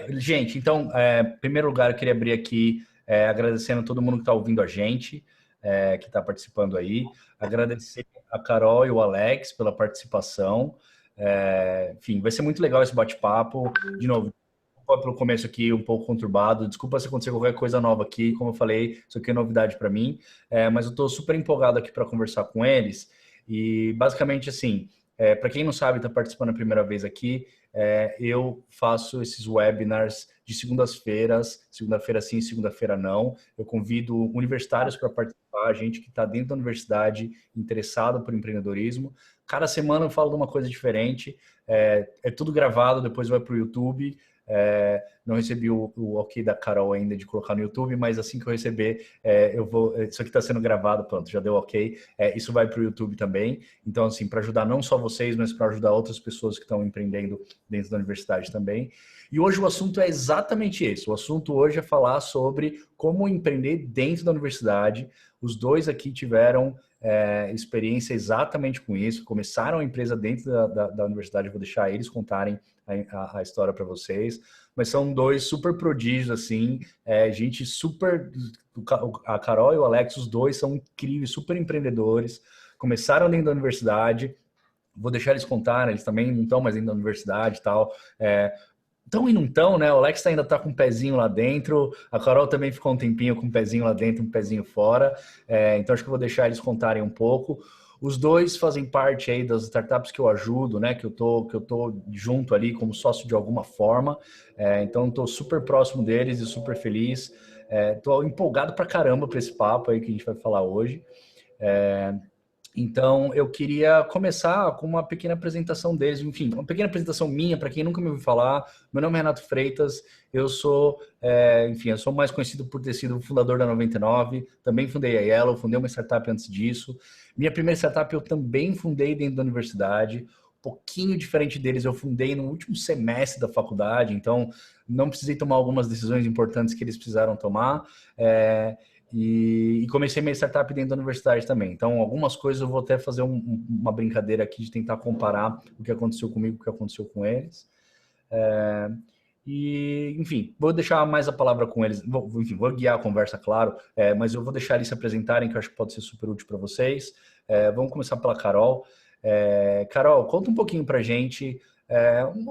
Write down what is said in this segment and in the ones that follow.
Gente, então, em primeiro lugar, eu queria abrir aqui agradecendo a todo mundo que está ouvindo a gente, que está participando aí. Agradecer a Carol e o Alex pela participação. Enfim, vai ser muito legal esse bate-papo. De novo, desculpa pelo começo aqui um pouco conturbado. Desculpa se acontecer qualquer coisa nova aqui. Como eu falei, isso aqui é novidade para mim. Mas eu estou super empolgado aqui para conversar com eles. E, basicamente, assim, para quem não sabe, está participando a primeira vez aqui, eu faço esses webinars de segundas-feiras, segunda-feira sim, segunda-feira não. Eu convido universitários para participar, gente que está dentro da universidade, interessado por empreendedorismo. Cada semana eu falo de uma coisa diferente, é tudo gravado, depois vai para o YouTube. Não recebi o ok da Carol ainda de colocar no YouTube, mas assim que eu receber, eu vou. Isso aqui está sendo gravado, pronto, já deu ok. Isso vai para o YouTube também. Então, assim, para ajudar não só vocês, mas para ajudar outras pessoas que estão empreendendo dentro da universidade também. E hoje o assunto é exatamente esse. O assunto hoje é falar sobre como empreender dentro da universidade. Os dois aqui tiveram experiência exatamente com isso, começaram a empresa dentro da universidade. Eu vou deixar eles contarem a história para vocês, mas são dois super prodígios, assim, gente super... A Carol e o Alex, os dois são incríveis, super empreendedores, começaram dentro da universidade. Vou deixar eles contarem, eles também não estão mais dentro da universidade e tal. Estão e não estão, né? O Alex ainda está com um pezinho lá dentro, a Carol também ficou um tempinho com um pezinho lá dentro, um pezinho fora. Então acho que eu vou deixar eles contarem um pouco. Os dois fazem parte aí das startups que eu ajudo, né? Que eu tô junto ali como sócio de alguma forma. Então estou super próximo deles e super feliz. Estou empolgado pra caramba para esse papo aí que a gente vai falar hoje. Então, eu queria começar com uma pequena apresentação deles, enfim, uma pequena apresentação minha, para quem nunca me ouviu falar. Meu nome é Renato Freitas, eu sou, enfim, eu sou mais conhecido por ter sido o fundador da 99, também fundei a Yellow, fundei uma startup antes disso. Minha primeira startup eu também fundei dentro da universidade, um pouquinho diferente deles, eu fundei no último semestre da faculdade, então não precisei tomar algumas decisões importantes que eles precisaram tomar. E comecei minha startup dentro da universidade também. Então, algumas coisas eu vou até fazer uma brincadeira aqui de tentar comparar o que aconteceu comigo com o que aconteceu com eles. Enfim, vou deixar mais a palavra com eles. Enfim, vou guiar a conversa, claro, mas eu vou deixar eles se apresentarem, que eu acho que pode ser super útil para vocês. Vamos começar pela Carol. Carol, conta um pouquinho para a gente,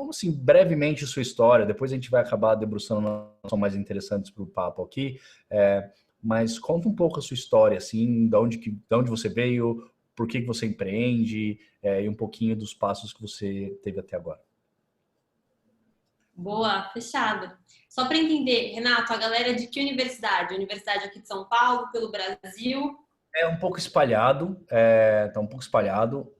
assim, brevemente sua história. Depois a gente vai acabar debruçando nas mais interessantes para o papo aqui. Mas conta um pouco a sua história, assim, de onde você veio, por que você empreende, e um pouquinho dos passos que você teve até agora. Boa, fechado. Só para entender, Renato, a galera é de que universidade? Universidade aqui de São Paulo, pelo Brasil? Um pouco espalhado, tá um pouco espalhado,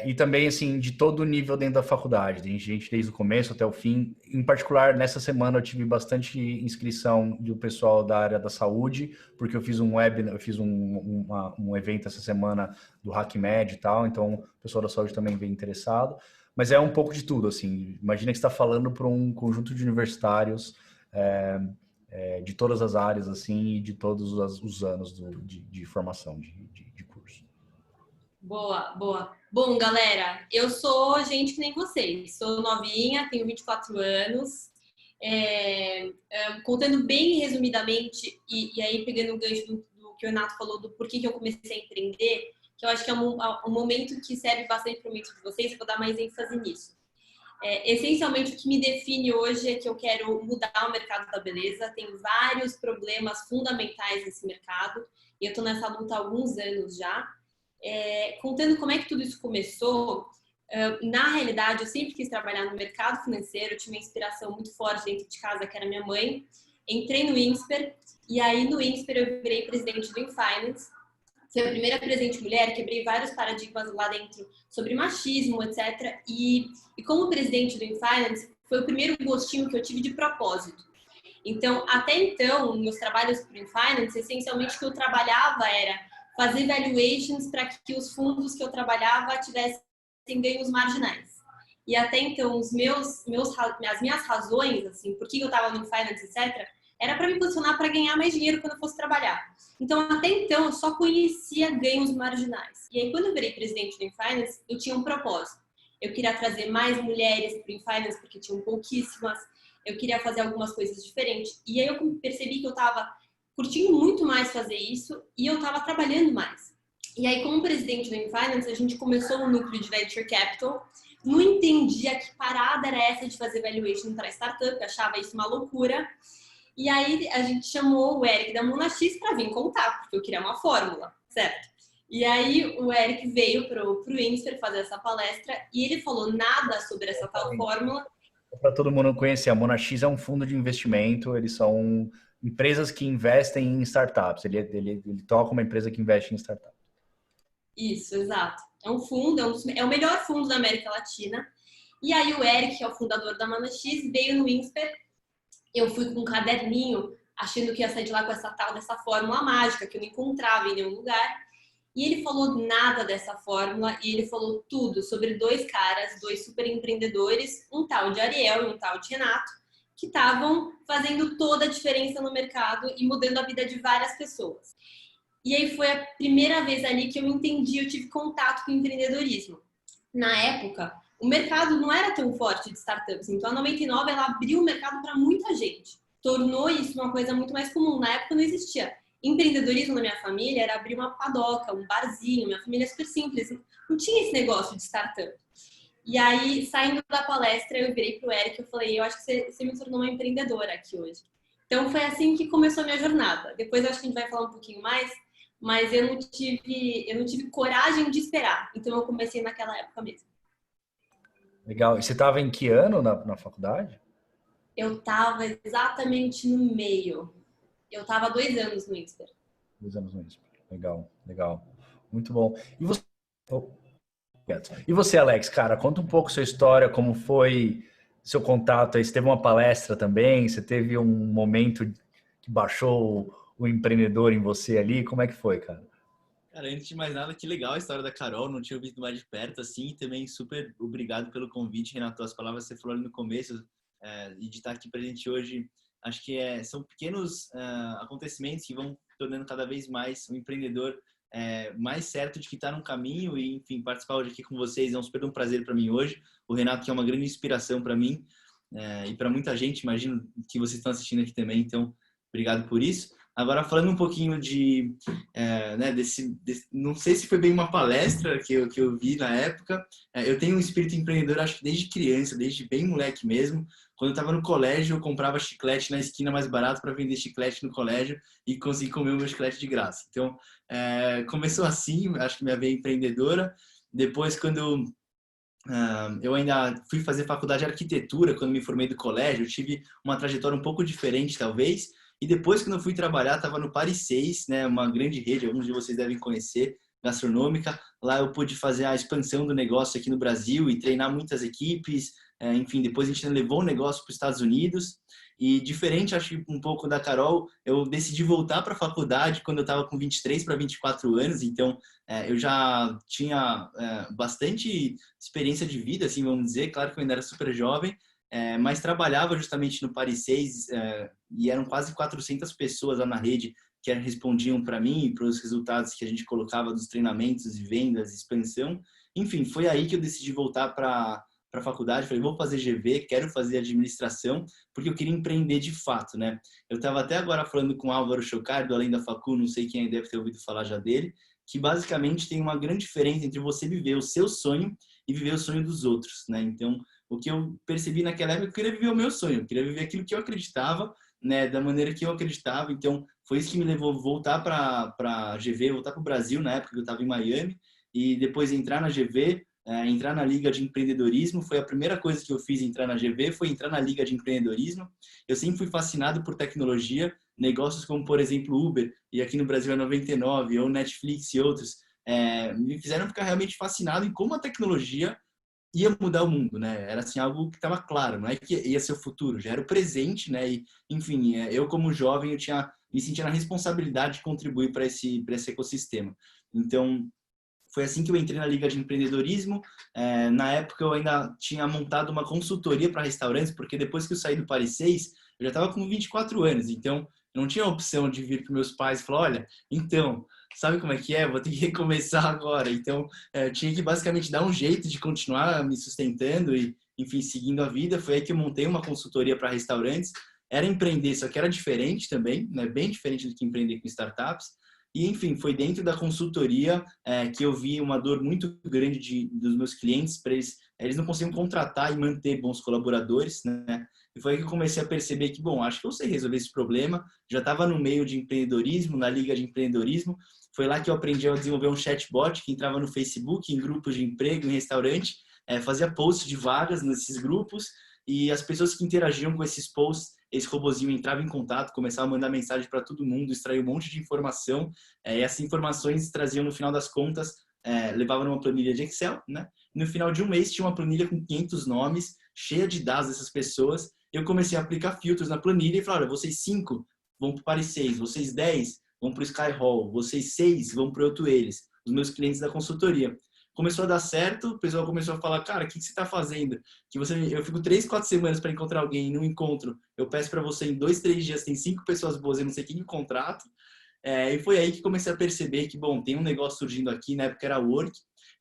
e também, assim, de todo nível dentro da faculdade. Tem gente desde o começo até o fim. Em particular, nessa semana eu tive bastante inscrição do pessoal da área da saúde, porque eu fiz um webinar, eu fiz um evento essa semana do HackMed e tal, então o pessoal da saúde também veio interessado. Mas é um pouco de tudo, assim. Imagina que você está falando para um conjunto de universitários, de todas as áreas, assim, e de todos os anos de formação de curso. Boa, boa. Bom, galera, eu sou gente que nem vocês. Sou novinha, tenho 24 anos. Contando bem resumidamente, e aí pegando o gancho do que o Renato falou, do porquê que eu comecei a empreender, que eu acho que é um momento que serve bastante para o momento de vocês, eu vou dar mais ênfase nisso. Essencialmente, o que me define hoje é que eu quero mudar o mercado da beleza. Tem vários problemas fundamentais nesse mercado e eu estou nessa luta há alguns anos já. Contando como é que tudo isso começou, na realidade, eu sempre quis trabalhar no mercado financeiro. Eu tinha uma inspiração muito forte dentro de casa, que era minha mãe. Entrei no Insper e aí no Insper eu virei presidente do InFinance. Fui a primeira presidente mulher, quebrei vários paradigmas lá dentro sobre machismo, etc. E como presidente do InFinance, foi o primeiro gostinho que eu tive de propósito. Então, até então, meus trabalhos para o InFinance, essencialmente o que eu trabalhava era fazer valuations para que os fundos que eu trabalhava tivessem ganhos marginais. E até então, as minhas razões, assim, por que eu estava no InFinance, etc., era para me posicionar para ganhar mais dinheiro quando eu fosse trabalhar. Então, até então, eu só conhecia ganhos marginais. E aí, quando eu virei presidente do InFinance, eu tinha um propósito. Eu queria trazer mais mulheres para o InFinance, porque tinham pouquíssimas. eu queria fazer algumas coisas diferentes. E aí eu percebi que eu estava curtindo muito mais fazer isso e eu estava trabalhando mais. E aí, como presidente do InFinance, a gente começou um núcleo de Venture Capital. Não entendia que parada era essa de fazer valuation para startup, achava isso uma loucura. E aí a gente chamou o Eric da Monax para vir contar, porque eu queria uma fórmula, certo? E aí o Eric veio pro Insper fazer essa palestra e ele falou nada sobre essa tal fórmula. Para todo mundo conhecer, a Monax é um fundo de investimento, eles são empresas que investem em startups, ele toca uma empresa que investe em startups. Isso, exato. É um fundo, é o melhor fundo da América Latina. E aí o Eric, que é o fundador da Monax, veio no Insper. Eu fui com um caderninho, achando que ia sair de lá com essa tal dessa fórmula mágica, que eu não encontrava em nenhum lugar. E ele falou nada dessa fórmula, e ele falou tudo sobre dois caras, dois super empreendedores, um tal de Ariel e um tal de Renato, que estavam fazendo toda a diferença no mercado e mudando a vida de várias pessoas. E aí foi a primeira vez ali que eu entendi, eu tive contato com o empreendedorismo. Na época, o mercado não era tão forte de startups, então a 99 ela abriu o mercado para muita gente, tornou isso uma coisa muito mais comum. Na época não existia empreendedorismo na minha família, era abrir uma padoca, um barzinho, minha família é super simples, não tinha esse negócio de startup. E aí, saindo da palestra, eu virei pro Eric e eu falei, eu acho que você me tornou uma empreendedora aqui hoje. Então foi assim que começou a minha jornada. Depois eu acho que a gente vai falar um pouquinho mais, mas eu não tive coragem de esperar. Então eu comecei naquela época mesmo. Legal. E você estava em que ano na faculdade? Eu estava exatamente no meio. Eu estava há 2 anos no Insper. 2 anos no Insper. Legal, legal. Muito bom. E você, Alex, cara, conta um pouco sua história, como foi seu contato aí. Você teve uma palestra também? Você teve um momento que baixou o empreendedor em você ali? Como é que foi, cara? Cara, antes de mais nada, que legal a história da Carol, não tinha ouvido mais de perto, assim, e também super obrigado pelo convite, Renato, as palavras que você falou ali no começo, e de estar aqui presente hoje, acho que são pequenos acontecimentos que vão tornando cada vez mais um empreendedor mais certo de que está num caminho e, enfim, participar hoje aqui com vocês é um super prazer para mim hoje, o Renato que é uma grande inspiração para mim e para muita gente, imagino que vocês estão assistindo aqui também, então, obrigado por isso. Agora, falando um pouquinho né, não sei se foi bem uma palestra que eu vi na época. Eu tenho um espírito empreendedor, acho que desde criança, desde bem moleque mesmo. Quando eu estava no colégio, eu comprava chiclete na esquina mais barato para vender chiclete no colégio e conseguir comer o meu chiclete de graça. Então, começou assim, acho que minha veia empreendedora. Depois, quando eu ainda fui fazer faculdade de arquitetura, quando me formei do colégio, eu tive uma trajetória um pouco diferente, talvez. E depois, quando eu fui trabalhar, estava no Paris 6, né, uma grande rede, alguns de vocês devem conhecer, gastronômica. Lá eu pude fazer a expansão do negócio aqui no Brasil e treinar muitas equipes. Enfim, depois a gente levou o negócio para os Estados Unidos. E diferente, acho que um pouco da Carol, eu decidi voltar para a faculdade quando eu estava com 23 para 24 anos. Então, eu já tinha bastante experiência de vida, assim, vamos dizer. Claro que eu ainda era super jovem. Mas trabalhava justamente no Paris 6 e eram quase 400 pessoas lá na rede que respondiam para mim e para os resultados que a gente colocava dos treinamentos e vendas, expansão. Enfim, foi aí que eu decidi voltar para a faculdade. Falei, vou fazer GV, quero fazer administração, porque eu queria empreender de fato, né? Eu estava até agora falando com o Álvaro Chocard, do Além da Facu, não sei quem deve ter ouvido falar já dele, que basicamente tem uma grande diferença entre você viver o seu sonho e viver o sonho dos outros, né? Então, o que eu percebi naquela época, eu queria viver o meu sonho, eu queria viver aquilo que eu acreditava, né, da maneira que eu acreditava. Então, foi isso que me levou a voltar para a GV, voltar para o Brasil, na época que eu estava em Miami, e depois entrar na GV, entrar na Liga de Empreendedorismo. Foi a primeira coisa que eu fiz entrar na GV, foi entrar na Liga de Empreendedorismo. Eu sempre fui fascinado por tecnologia, negócios como, por exemplo, Uber, e aqui no Brasil é 99, ou Netflix e outros, me fizeram ficar realmente fascinado em como a tecnologia ia mudar o mundo, né? Era assim algo que estava claro, não é que ia ser o futuro, já era o presente, né? E enfim, eu como jovem me sentia na responsabilidade de contribuir para esse ecossistema. Então foi assim que eu entrei na Liga de Empreendedorismo. Na época eu ainda tinha montado uma consultoria para restaurantes, porque depois que eu saí do Paris 6, eu já estava com 24 anos, então eu não tinha a opção de vir para meus pais e falar, olha, então, sabe como é que é? Vou ter que recomeçar agora. Então, eu tinha que basicamente dar um jeito de continuar me sustentando e, enfim, seguindo a vida. Foi aí que eu montei uma consultoria para restaurantes. Era empreender, só que era diferente também, né? Bem diferente do que empreender com startups. E, enfim, foi dentro da consultoria que eu vi uma dor muito grande dos meus clientes, para eles não conseguiam contratar e manter bons colaboradores, né? E foi aí que eu comecei a perceber que, bom, acho que eu sei resolver esse problema. Já estava no meio de empreendedorismo, na liga de empreendedorismo. Foi lá que eu aprendi a desenvolver um chatbot que entrava no Facebook, em grupos de emprego, em restaurante, fazia posts de vagas nesses grupos e as pessoas que interagiam com esses posts, esse robozinho entrava em contato, começava a mandar mensagem para todo mundo, extrair um monte de informação, e essas informações traziam, no final das contas, levavam numa planilha de Excel, né? No final de um mês tinha uma planilha com 500 nomes, cheia de dados dessas pessoas. Eu comecei a aplicar filtros na planilha e falar, olha, vocês 5 vão para o Paris 6, vocês 10 vão para o Sky Hall, vocês 6 vão para o Outro Eles, os meus clientes da consultoria. Começou a dar certo, o pessoal começou a falar, cara, o que você está fazendo? Eu fico 3, 4 semanas para encontrar alguém e não encontro. Eu peço para você em 2, 3 dias, tem 5 pessoas boas, eu não sei quem eu contrato. E foi aí que comecei a perceber que, bom, tem um negócio surgindo aqui, na época era Work.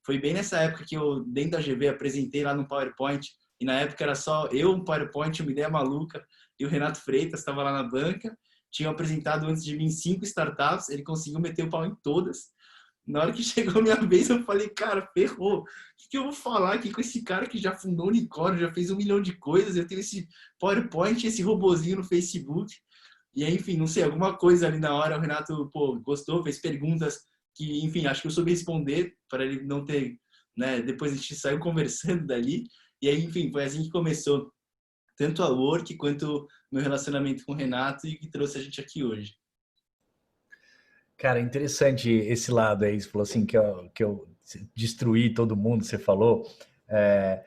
Foi bem nessa época que eu, dentro da GV, apresentei lá no PowerPoint. E na época era só eu, um PowerPoint, uma ideia maluca. E o Renato Freitas estava lá na banca. Tinha apresentado antes de mim 5 startups. Ele conseguiu meter o pau em todas. Na hora que chegou a minha vez, eu falei, cara, ferrou. O que eu vou falar aqui com esse cara que já fundou o unicórnio, já fez 1 milhão de coisas, eu tenho esse PowerPoint, esse robozinho no Facebook. E aí, enfim, não sei, alguma coisa ali na hora, o Renato, pô, gostou, fez perguntas que, enfim, acho que eu soube responder para ele não ter, né, depois a gente saiu conversando dali. E aí, enfim, foi assim que começou tanto a Work quanto meu relacionamento com o Renato e que trouxe a gente aqui hoje. Cara, interessante esse lado aí. Você falou assim que eu destruí todo mundo, você falou. É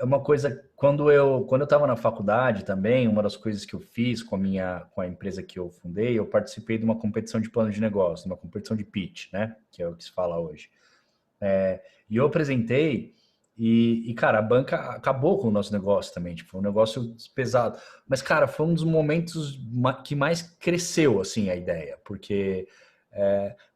uma coisa, quando eu estava na faculdade também, uma das coisas que eu fiz com a empresa que eu fundei, eu participei de uma competição de plano de negócio, uma competição de pitch, né? Que é o que se fala hoje. E eu apresentei cara, a banca acabou com o nosso negócio também, tipo, foi um negócio pesado. Mas, cara, foi um dos momentos que mais cresceu, assim, a ideia, porque,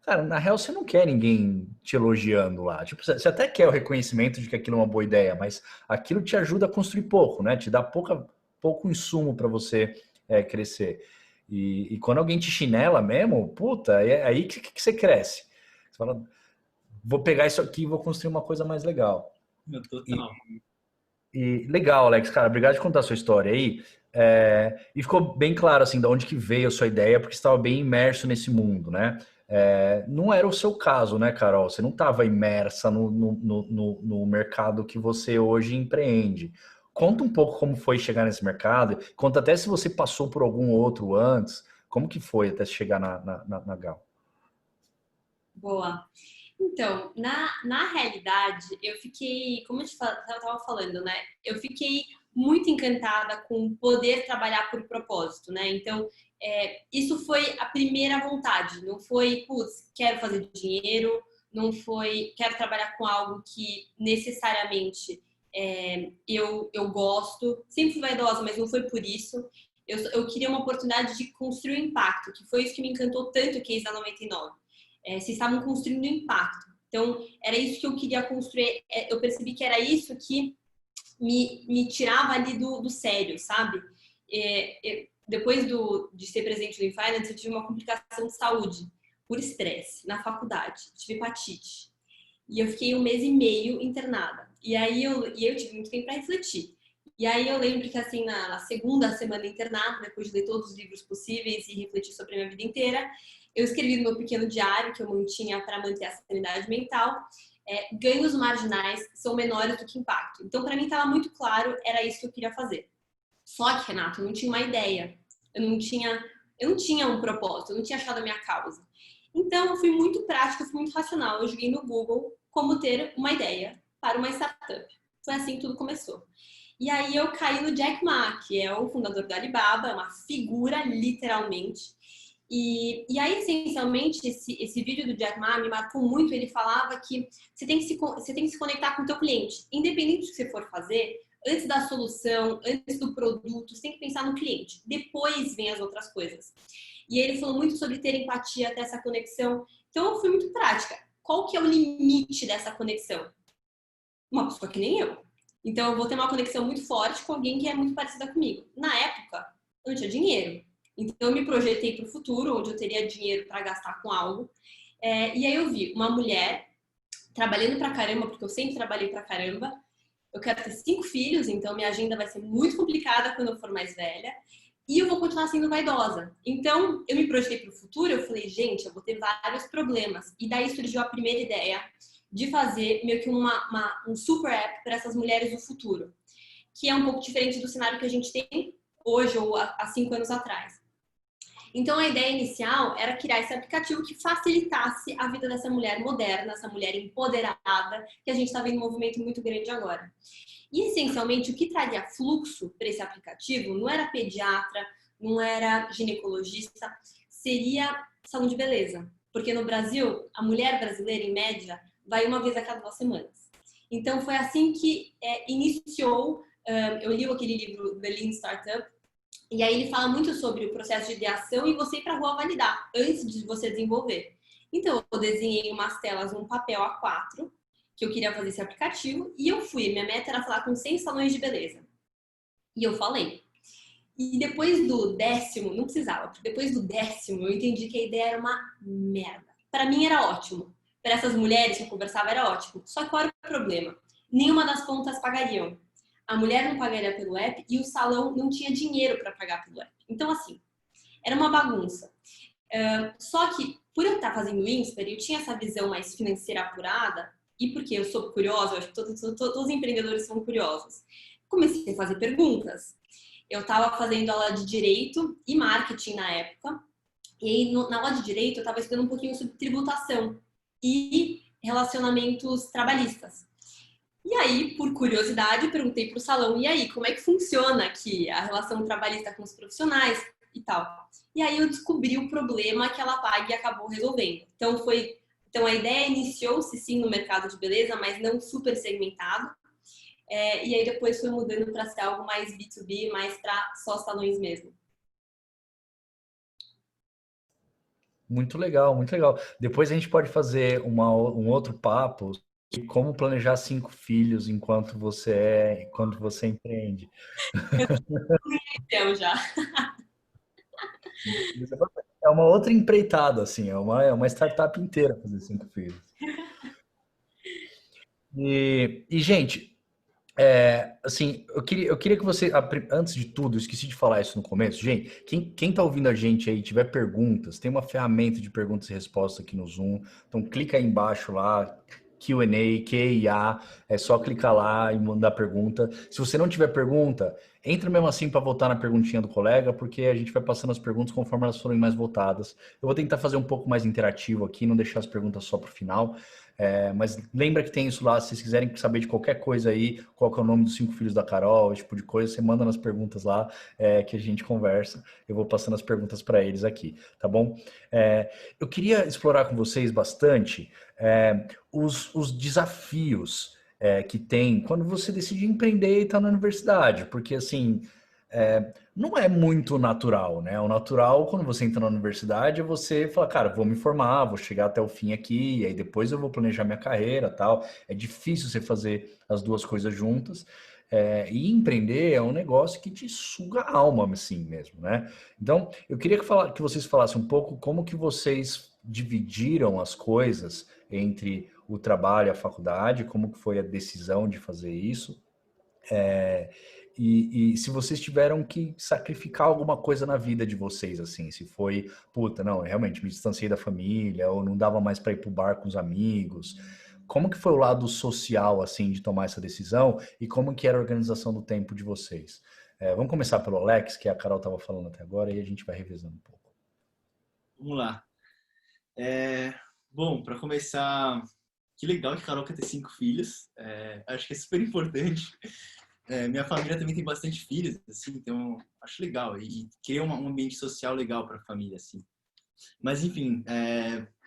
cara, na real, você não quer ninguém te elogiando lá. Tipo, você até quer o reconhecimento de que aquilo é uma boa ideia, mas aquilo te ajuda a construir pouco, né? Te dá pouco insumo para você crescer. E quando alguém te chinela mesmo, puta, é aí que você cresce. Você fala, vou pegar isso aqui e vou construir uma coisa mais legal. Total. E legal, Alex, cara, obrigado por contar a sua história aí. E ficou bem claro, assim, de onde que veio a sua ideia, porque você estava bem imerso nesse mundo, né? Não era o seu caso, né, Carol? Você não estava imersa no mercado que você hoje empreende. Conta um pouco como foi chegar nesse mercado. Conta até se você passou por algum outro antes. Como que foi até chegar na Gal? Boa. Então, na realidade, eu fiquei, como eu estava falando, né? Eu fiquei muito encantada com poder trabalhar por propósito, né? Então, isso foi a primeira vontade. Não foi, putz, quero fazer dinheiro, não foi, quero trabalhar com algo que necessariamente eu gosto. Sempre fui vaidosa, mas não foi por isso. Eu queria uma oportunidade de construir um impacto, que foi isso que me encantou tanto o Case da 99. Vocês estavam construindo impacto. Então, era isso que eu queria construir. Eu percebi que era isso que me tirava ali do sério, sabe? Depois de ser presidente do InFinance, eu tive uma complicação de saúde por estresse na faculdade. Tive hepatite. E eu fiquei 1 mês e meio internada. E aí eu tive muito tempo para refletir. E aí eu lembro que, assim, na segunda semana internada, depois de ler todos os livros possíveis e refletir sobre a minha vida inteira, eu escrevi no meu pequeno diário, que eu mantinha para manter a sanidade mental, ganhos marginais são menores do que impacto. Então, para mim, estava muito claro, era isso que eu queria fazer. Só que, Renato, eu não tinha uma ideia. Eu não tinha um propósito, eu não tinha achado a minha causa. Então, eu fui muito prática, eu fui muito racional. Eu joguei no Google como ter uma ideia para uma startup. Foi assim que tudo começou. E aí eu caí no Jack Ma, que é o fundador da Alibaba, uma figura, literalmente. E aí, essencialmente, esse vídeo do Jack Ma me marcou muito. Ele falava que você tem que se conectar com o teu cliente. Independente do que você for fazer, antes da solução, antes do produto, você tem que pensar no cliente. Depois vem as outras coisas. E ele falou muito sobre ter empatia, ter essa conexão. Então, eu fui muito prática. Qual que é o limite dessa conexão? Uma pessoa que nem eu. Então, eu vou ter uma conexão muito forte com alguém que é muito parecida comigo. Na época, eu não tinha dinheiro. Então, eu me projetei para o futuro, onde eu teria dinheiro para gastar com algo. E aí eu vi uma mulher trabalhando pra caramba, porque eu sempre trabalhei pra caramba. Eu quero ter 5 filhos, então minha agenda vai ser muito complicada quando eu for mais velha. E eu vou continuar sendo vaidosa. Então, eu me projetei para o futuro, eu falei, gente, eu vou ter vários problemas. E daí surgiu a primeira ideia de fazer meio que um super app para essas mulheres do futuro, que é um pouco diferente do cenário que a gente tem hoje ou há 5 anos atrás. Então, a ideia inicial era criar esse aplicativo que facilitasse a vida dessa mulher moderna, essa mulher empoderada, que a gente está vendo um movimento muito grande agora. E, essencialmente, o que traria fluxo para esse aplicativo não era pediatra, não era ginecologista, seria salão de beleza. Porque no Brasil, a mulher brasileira, em média, vai uma vez a cada 2 semanas. Então, foi assim que iniciou. Eu li aquele livro, The Lean Startup, e aí ele fala muito sobre o processo de ideação e você ir para a rua validar, antes de você desenvolver. Então, eu desenhei umas telas num papel A4, que eu queria fazer esse aplicativo, e eu fui. Minha meta era falar com 100 salões de beleza. E eu falei. E depois do 10º, não precisava, porque depois do 10º eu entendi que a ideia era uma merda. Para mim era ótimo. Para essas mulheres que eu conversava era ótimo. Só que qual era o problema? Nenhuma das pontas pagariam. A mulher não pagaria pelo app e o salão não tinha dinheiro para pagar pelo app. Então, assim, era uma bagunça. Só que, por eu estar fazendo o Insper, eu tinha essa visão mais financeira apurada, e porque eu sou curiosa, eu acho que todos os empreendedores são curiosos. Comecei a fazer perguntas. Eu estava fazendo aula de Direito e Marketing na época, e aí na aula de Direito eu estava estudando um pouquinho sobre tributação e relacionamentos trabalhistas. E aí, por curiosidade, eu perguntei para o salão, e aí, como é que funciona aqui a relação trabalhista com os profissionais e tal? E aí eu descobri o problema que ela paga e acabou resolvendo. Então a ideia iniciou-se sim no mercado de beleza, mas não super segmentado. E aí depois foi mudando para ser algo mais B2B, mais para só salões mesmo. Muito legal, muito legal. Depois a gente pode fazer um outro papo de como planejar 5 filhos enquanto você empreende. Então já. É uma outra empreitada, assim, é uma startup inteira fazer 5 filhos. Gente, assim, eu queria que você, antes de tudo, eu esqueci de falar isso no começo, gente, quem tá ouvindo a gente aí, tiver perguntas, tem uma ferramenta de perguntas e respostas aqui no Zoom, então clica aí embaixo lá, Q&A, Q&A, é só clicar lá e mandar pergunta. Se você não tiver pergunta, entra mesmo assim para votar na perguntinha do colega, porque a gente vai passando as perguntas conforme elas forem mais votadas. Eu vou tentar fazer um pouco mais interativo aqui, não deixar as perguntas só para o final. Mas lembra que tem isso lá, se vocês quiserem saber de qualquer coisa aí, qual que é o nome dos 5 filhos da Carol, esse tipo de coisa, você manda nas perguntas lá, que a gente conversa. Eu vou passando as perguntas para eles aqui, tá bom? Eu queria explorar com vocês bastante os desafios que tem quando você decide empreender e está na universidade, porque assim, não é muito natural, né? O natural, quando você entra na universidade, é você falar, cara, vou me formar, vou chegar até o fim aqui, e aí depois eu vou planejar minha carreira, tal. É difícil você fazer as duas coisas juntas. E empreender é um negócio que te suga a alma, assim mesmo, né? Então, eu queria que vocês falassem um pouco como que vocês dividiram as coisas entre o trabalho e a faculdade, como que foi a decisão de fazer isso. E se vocês tiveram que sacrificar alguma coisa na vida de vocês, assim, se foi, puta, não, realmente me distanciei da família, ou não dava mais para ir pro bar com os amigos. Como que foi o lado social, assim, de tomar essa decisão e como que era a organização do tempo de vocês? Vamos começar pelo Alex, que a Carol estava falando até agora, e a gente vai revezando um pouco. Vamos lá. Bom, para começar, que legal que a Carol quer ter 5 filhos. Acho que é super importante. Minha família também tem bastante filhos, assim, então acho legal. E criar um ambiente social legal para a família, assim. Mas, enfim,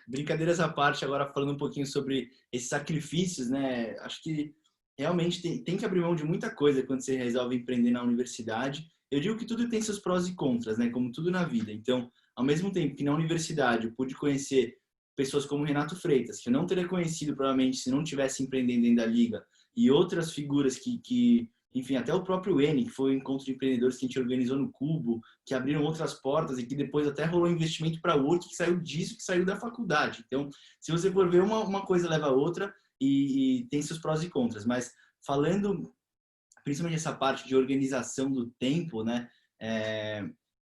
brincadeiras à parte, agora falando um pouquinho sobre esses sacrifícios, né? Acho que realmente tem que abrir mão de muita coisa quando você resolve empreender na universidade. Eu digo que tudo tem seus prós e contras, né? Como tudo na vida. Então, ao mesmo tempo que na universidade eu pude conhecer pessoas como Renato Freitas, que eu não teria conhecido provavelmente se não tivesse empreendendo dentro da Liga, e outras figuras que enfim, até o próprio Eni, que foi o encontro de empreendedores que a gente organizou no Cubo, que abriram outras portas e que depois até rolou investimento para a Work, que saiu disso, que saiu da faculdade. Então, se você for ver, uma coisa leva a outra e tem seus prós e contras. Mas falando, principalmente essa parte de organização do tempo, né?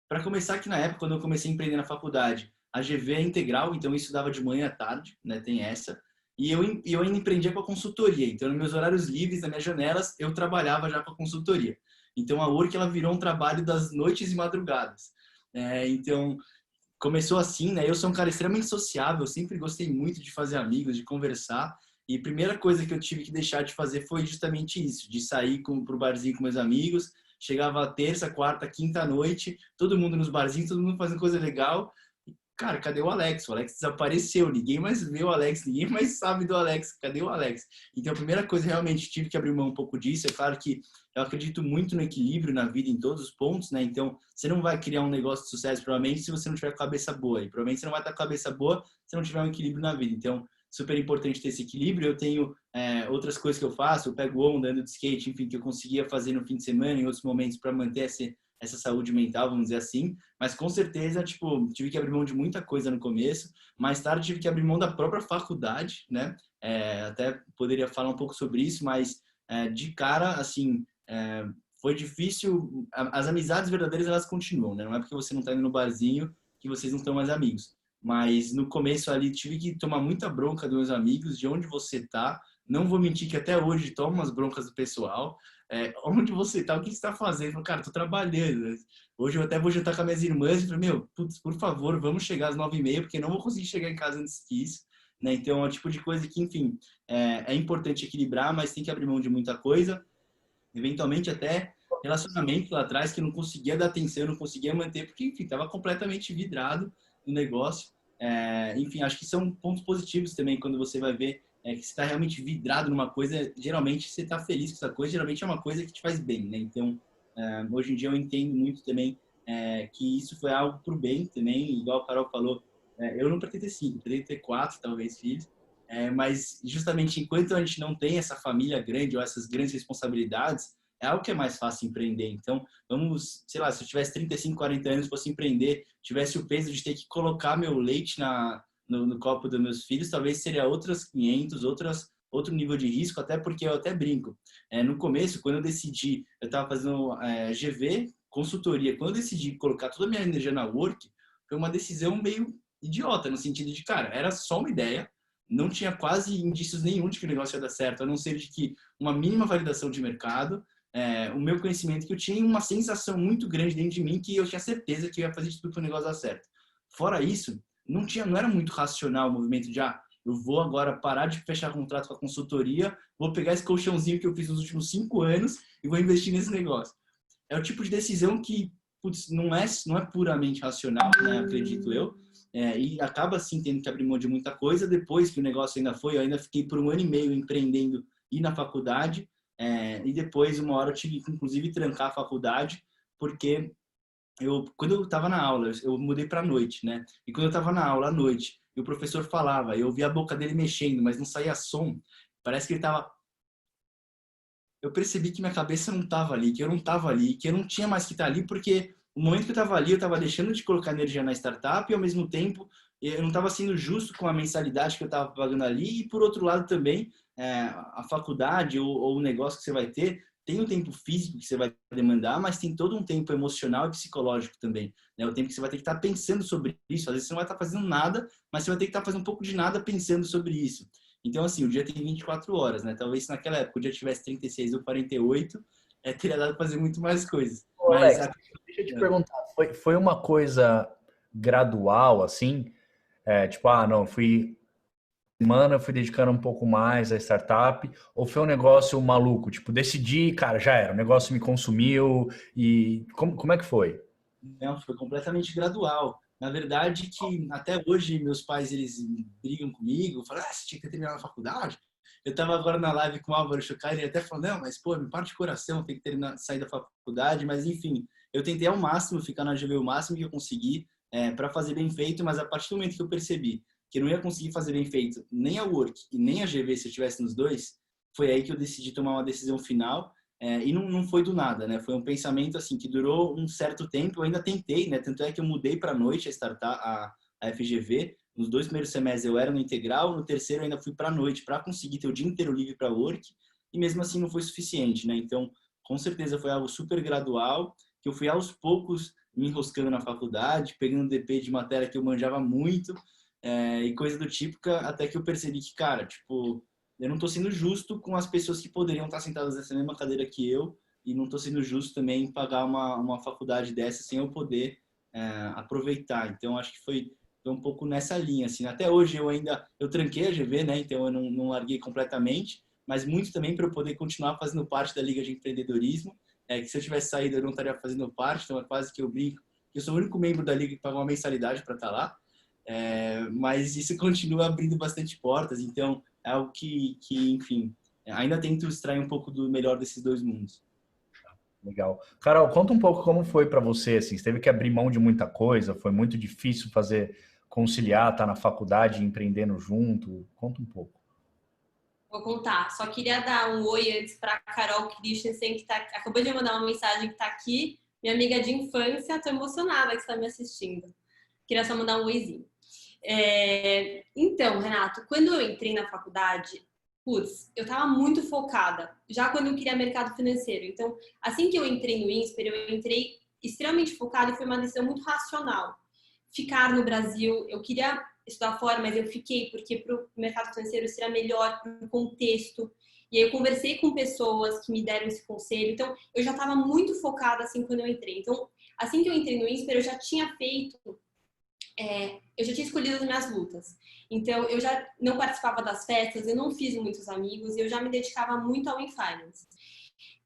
Para começar, que na época, quando eu comecei a empreender na faculdade, a GV é integral, então isso dava de manhã à tarde, né? Tem essa. E eu ainda empreendia com a consultoria. Então, nos meus horários livres, nas minhas janelas, eu trabalhava já com a consultoria. Então, a Work, ela virou um trabalho das noites e madrugadas. Então, começou assim, né? Eu sou um cara extremamente sociável, eu sempre gostei muito de fazer amigos, de conversar. E a primeira coisa que eu tive que deixar de fazer foi justamente isso, de sair pro barzinho com meus amigos. Chegava terça, quarta, quinta noite, todo mundo nos barzinhos, todo mundo fazendo coisa legal. Cara, cadê o Alex? O Alex desapareceu, ninguém mais vê o Alex, ninguém mais sabe do Alex, cadê o Alex? Então, a primeira coisa, realmente, tive que abrir mão um pouco disso. É claro que eu acredito muito no equilíbrio na vida, em todos os pontos, né? Então, você não vai criar um negócio de sucesso, provavelmente, se você não tiver com a cabeça boa. E provavelmente você não vai estar com a cabeça boa se não tiver um equilíbrio na vida. Então, super importante ter esse equilíbrio. Eu tenho outras coisas que eu faço, eu pego onda, ando de skate, enfim, que eu conseguia fazer no fim de semana, em outros momentos, para manter essa saúde mental, vamos dizer assim. Mas com certeza, tipo, tive que abrir mão de muita coisa no começo. Mais tarde tive que abrir mão da própria faculdade, né? Até poderia falar um pouco sobre isso, mas de cara, assim, foi difícil. As amizades verdadeiras, elas continuam, né? Não é porque você não tá indo no barzinho que vocês não estão mais amigos. Mas no começo ali tive que tomar muita bronca dos meus amigos, de onde você tá. Não vou mentir que até hoje tomo umas broncas do pessoal. Onde você tá, o que você está fazendo? Eu falo, cara, tô trabalhando. Hoje eu até vou jantar com as minhas irmãs e falei, meu, putz, por favor, vamos chegar às 9h30, porque não vou conseguir chegar em casa antes disso. Né? Então é o tipo de coisa que, enfim, é importante equilibrar, mas tem que abrir mão de muita coisa. Eventualmente até relacionamento lá atrás que eu não conseguia dar atenção, eu não conseguia manter, porque, enfim, estava completamente vidrado no negócio. Enfim, acho que são pontos positivos também quando você vai ver que você está realmente vidrado numa coisa. Geralmente você está feliz com essa coisa, geralmente é uma coisa que te faz bem, né? Então, hoje em dia eu entendo muito também que isso foi algo pro bem também, igual a Carol falou. Eu não pretendo ter 5, pretendo ter 4, talvez, filhos. Mas justamente enquanto a gente não tem essa família grande ou essas grandes responsabilidades, é algo que é mais fácil empreender. Então, vamos, sei lá, se eu tivesse 35, 40 anos, fosse empreender, tivesse o peso de ter que colocar meu leite no copo dos meus filhos, talvez seria outras 500, outro nível de risco, até porque eu até brinco. No começo, quando eu decidi, eu estava fazendo GV, consultoria, quando eu decidi colocar toda a minha energia na Work, foi uma decisão meio idiota, no sentido de, cara, era só uma ideia, não tinha quase indícios nenhum de que o negócio ia dar certo, a não ser de que uma mínima validação de mercado, o meu conhecimento que eu tinha, uma sensação muito grande dentro de mim que eu tinha certeza que eu ia fazer de tudo para o negócio dar certo. Fora isso, não era muito racional o movimento de, eu vou agora parar de fechar contrato com a consultoria, vou pegar esse colchãozinho que eu fiz nos últimos 5 anos e vou investir nesse negócio. É o tipo de decisão que, putz, não é puramente racional, né, acredito eu. E acaba, assim, tendo que abrir mão de muita coisa. Depois que o negócio ainda foi, eu ainda fiquei por 1 ano e meio empreendendo e na faculdade. E depois, uma hora, eu tive que, inclusive, trancar a faculdade, porque quando eu estava na aula, eu mudei para a noite, né? E quando eu estava na aula à noite, e o professor falava, eu via a boca dele mexendo, mas não saía som. Parece que ele estava... Eu percebi que minha cabeça não estava ali, que eu não estava ali, que eu não tinha mais que estar ali, porque no momento que eu estava ali, eu estava deixando de colocar energia na startup e, ao mesmo tempo, eu não estava sendo justo com a mensalidade que eu estava pagando ali. E, por outro lado, também, a faculdade ou o negócio que você vai ter tem um tempo físico que você vai demandar, mas tem todo um tempo emocional e psicológico também. Né? O tempo que você vai ter que estar pensando sobre isso. Às vezes você não vai estar fazendo nada, mas você vai ter que estar fazendo um pouco de nada pensando sobre isso. Então, assim, o dia tem 24 horas, né? Talvez se naquela época o dia tivesse 36 ou 48, teria dado para fazer muito mais coisas. Ô, Alex, deixa eu te perguntar, foi uma coisa gradual, assim? Tipo, não, semana eu fui dedicando um pouco mais à startup, ou foi um negócio maluco? Tipo, decidi, cara, já era, o negócio me consumiu, e como é que foi? Não, foi completamente gradual. Na verdade, que até hoje meus pais, eles brigam comigo, falam, você tinha que ter terminado a faculdade. Eu estava agora na live com o Álvaro Chocai, ele até falou, não, mas pô, me parte de coração, tem que sair da faculdade, mas enfim, eu tentei ao máximo, ficar na GV o máximo que eu consegui para fazer bem feito, mas a partir do momento que eu percebi que eu não ia conseguir fazer bem feito nem a Work e nem a GV se eu estivesse nos dois, foi aí que eu decidi tomar uma decisão final. E não foi do nada, né? Foi um pensamento assim que durou um certo tempo. Eu ainda tentei, né? Tanto é que eu mudei para a noite a startup, a FGV. Nos 2 primeiros semestres eu era no integral, no terceiro eu ainda fui para a noite para conseguir ter o dia inteiro livre para work. E mesmo assim não foi suficiente, né? Então, com certeza foi algo super gradual, que eu fui aos poucos me enroscando na faculdade, pegando DP de matéria que eu manjava muito, e coisa do tipo, até que eu percebi que, cara, tipo, eu não estou sendo justo com as pessoas que poderiam estar sentadas nessa mesma cadeira que eu, e não estou sendo justo também em pagar uma faculdade dessa sem eu poder aproveitar. Então, acho que foi um pouco nessa linha, assim. Até hoje eu tranquei a GV, né? Então eu não larguei completamente, mas muito também para eu poder continuar fazendo parte da Liga de Empreendedorismo, que se eu tivesse saído eu não estaria fazendo parte, então é quase que eu brinco. Eu sou o único membro da Liga que paga uma mensalidade para estar lá, mas isso continua abrindo bastante portas, então é algo que enfim, ainda tento extrair um pouco do melhor desses dois mundos. Legal. Carol, conta um pouco como foi para você, assim, você teve que abrir mão de muita coisa, foi muito difícil conciliar, estar na faculdade e empreendendo junto, conta um pouco. Vou contar. Só queria dar um oi antes para a Carol Christensen, que acabou de mandar uma mensagem que está aqui. Minha amiga de infância, estou emocionada que está me assistindo. Queria só mandar um oizinho. Então, Renato, quando eu entrei na faculdade, eu estava muito focada, já quando eu queria mercado financeiro. Então, assim que eu entrei no INSPER, eu entrei extremamente focada e foi uma decisão muito racional. Ficar no Brasil, eu queria estudar fora, mas eu fiquei porque para o mercado financeiro seria melhor para o contexto. E aí eu conversei com pessoas que me deram esse conselho. Então, eu já estava muito focada assim quando eu entrei. Então, assim que eu entrei no INSPER, eu já tinha eu já tinha escolhido as minhas lutas. Então, eu já não participava das festas, eu não fiz muitos amigos e eu já me dedicava muito ao InFinance.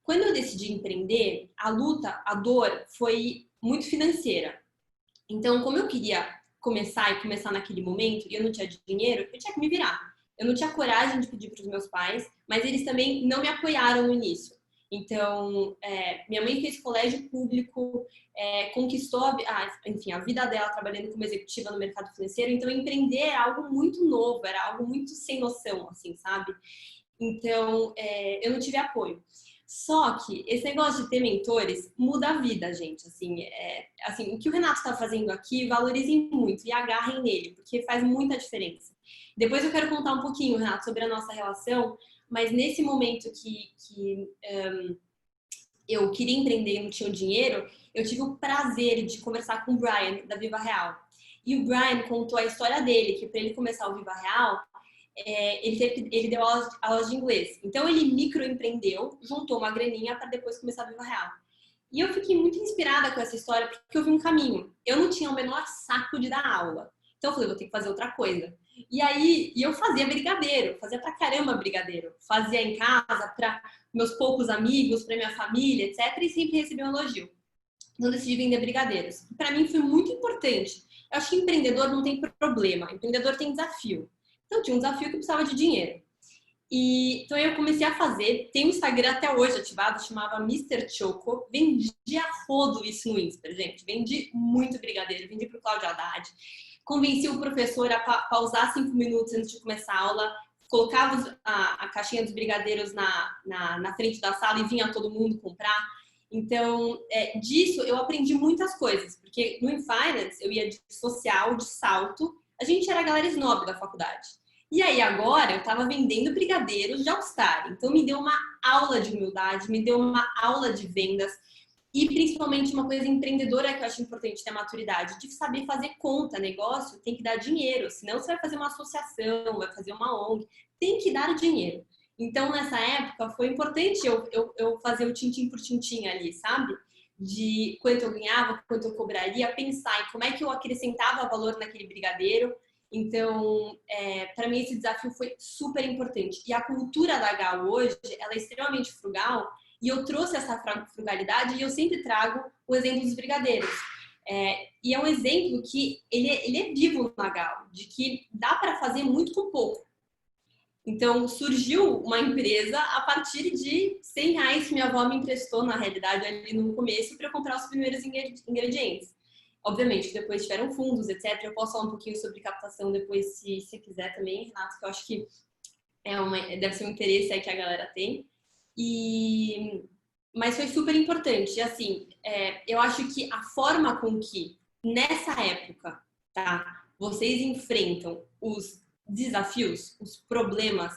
Quando eu decidi empreender, a luta, a dor foi muito financeira. Então, como eu queria começar naquele momento e eu não tinha dinheiro, eu tinha que me virar. Eu não tinha coragem de pedir para os meus pais, mas eles também não me apoiaram no início. Então, minha mãe fez colégio público, conquistou a vida dela trabalhando como executiva no mercado financeiro. Então, empreender era algo muito novo, era algo muito sem noção, assim, sabe? Então, eu não tive apoio. Só que esse negócio de ter mentores muda a vida, gente. Assim, o que o Renato está fazendo aqui, valorizem muito e agarrem nele, porque faz muita diferença. Depois eu quero contar um pouquinho, Renato, sobre a nossa relação, mas nesse momento que eu queria empreender e não tinha o dinheiro, eu tive o prazer de conversar com o Brian, da Viva Real. E o Brian contou a história dele, que para ele começar o Viva Real, ele deu aulas de inglês. Então, ele microempreendeu, juntou uma graninha para depois começar a Viva Real. E eu fiquei muito inspirada com essa história, porque eu vi um caminho. Eu não tinha o menor saco de dar aula. Então, eu falei, vou ter que fazer outra coisa. E aí, eu fazia brigadeiro, fazia pra caramba brigadeiro. Fazia em casa, para meus poucos amigos, para minha família, etc. E sempre recebia um elogio. Então, eu decidi vender brigadeiros. Para mim, foi muito importante. Eu acho que empreendedor não tem problema, empreendedor tem desafio. Então, tinha um desafio que precisava de dinheiro. Então, eu comecei a fazer. Tem um Instagram até hoje ativado, chamava Mr. Choco. Vendia rodo isso no Insta, gente. Vendi muito brigadeiro. Vendi para o Cláudio Haddad. Convenci o professor a pausar 5 minutos antes de começar a aula. Colocava a caixinha dos brigadeiros na frente da sala e vinha todo mundo comprar. Então, disso eu aprendi muitas coisas. Porque no InFinance eu ia de social, de salto. A gente era a galera snob da faculdade. E aí agora eu estava vendendo brigadeiros de All-Star. Então me deu uma aula de humildade, me deu uma aula de vendas e principalmente uma coisa empreendedora que eu acho importante ter maturidade, de saber fazer conta, negócio tem que dar dinheiro, senão você vai fazer uma associação, vai fazer uma ONG, tem que dar dinheiro. Então nessa época foi importante eu fazer o tintim por tintim ali, sabe? De quanto eu ganhava, quanto eu cobraria, pensar em como é que eu acrescentava valor naquele brigadeiro. Então, para mim esse desafio foi super importante. E a cultura da Gal hoje, ela é extremamente frugal e eu trouxe essa frugalidade e eu sempre trago o exemplo dos brigadeiros. E é um exemplo que ele é vivo na Gal, de que dá para fazer muito com pouco. Então, surgiu uma empresa a partir de R$100 que minha avó me emprestou, na realidade, ali no começo, para eu comprar os primeiros ingredientes. Obviamente, depois tiveram fundos, etc. Eu posso falar um pouquinho sobre captação depois, se quiser também, Renato, que eu acho que deve ser um interesse aí que a galera tem. Mas foi super importante. Assim, eu acho que a forma com que, nessa época, tá, vocês enfrentam os desafios, os problemas,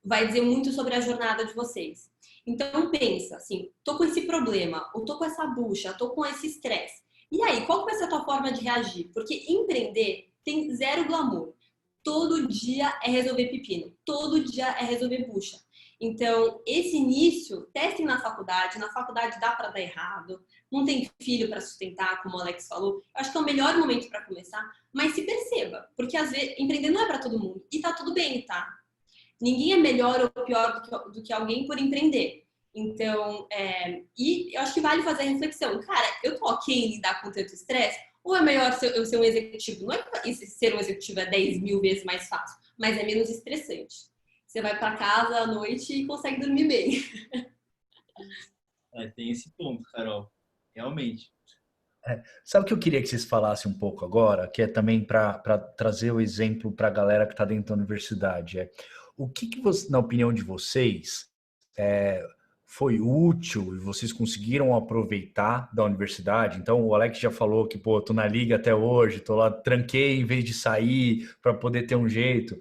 vai dizer muito sobre a jornada de vocês. Então, pensa assim, tô com esse problema, ou tô com essa bucha, tô com esse estresse. E aí, qual vai ser a tua forma de reagir? Porque empreender tem zero glamour. Todo dia é resolver pepino, todo dia é resolver bucha. Então, esse início, testem na faculdade dá para dar errado, não tem filho para sustentar, como o Alex falou. Eu acho que é o melhor momento para começar, mas se perceba, porque às vezes empreender não é para todo mundo, e tá tudo bem, tá? Ninguém é melhor ou pior do que alguém por empreender. Então, e eu acho que vale fazer a reflexão. Cara, eu tô ok em lidar com tanto estresse? Ou é melhor eu ser um executivo? Não é que ser um executivo é 10 mil vezes mais fácil, mas é menos estressante. Você vai para casa à noite e consegue dormir bem. Tem esse ponto, Carol. Realmente. Sabe o que eu queria que vocês falassem um pouco agora, que é também para trazer o exemplo para a galera que está dentro da universidade. O que você, na opinião de vocês, foi útil e vocês conseguiram aproveitar da universidade? Então, o Alex já falou que, pô, tô na liga até hoje, tô lá, tranquei em vez de sair para poder ter um jeito.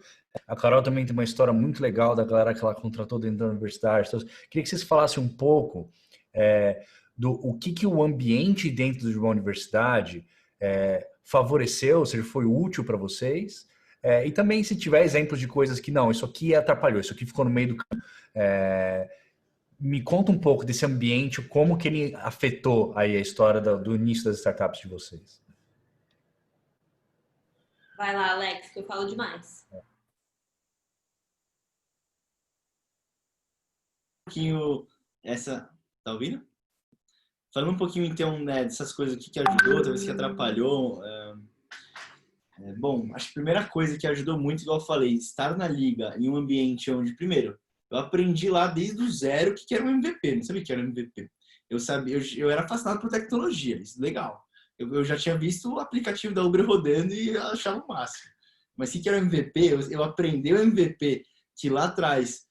A Carol também tem uma história muito legal da galera que ela contratou dentro da universidade. Então, queria que vocês falassem um pouco o que o ambiente dentro de uma universidade favoreceu, ou seja, foi útil para vocês. E também se tiver exemplos de coisas que não, isso aqui atrapalhou, isso aqui ficou no meio do caminho. Me conta um pouco desse ambiente, como que ele afetou aí a história do início das startups de vocês. Vai lá, Alex, que eu falo demais. Um pouquinho tá ouvindo? Falando um pouquinho então, né, dessas coisas, o que ajudou, talvez que atrapalhou. Bom, acho que a primeira coisa que ajudou muito, igual eu falei, estar na liga em um ambiente onde, primeiro, eu aprendi lá desde o zero o que era um MVP, não sabia o que era um MVP. Eu era fascinado por tecnologia, isso é legal. Eu já tinha visto o aplicativo da Uber rodando e eu achava o máximo. Mas o que era um MVP? Eu aprendi o MVP que lá atrás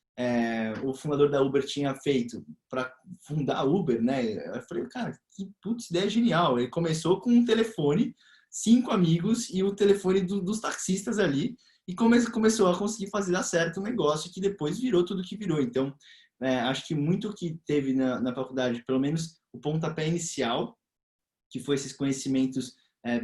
o fundador da Uber tinha feito para fundar a Uber, né? Eu falei, cara, que putz, ideia genial. Ele começou com um telefone, 5 amigos e o telefone dos taxistas ali e começou a conseguir fazer dar certo o negócio que depois virou tudo que virou. Então, acho que muito que teve na faculdade, pelo menos o pontapé inicial, que foi esses conhecimentos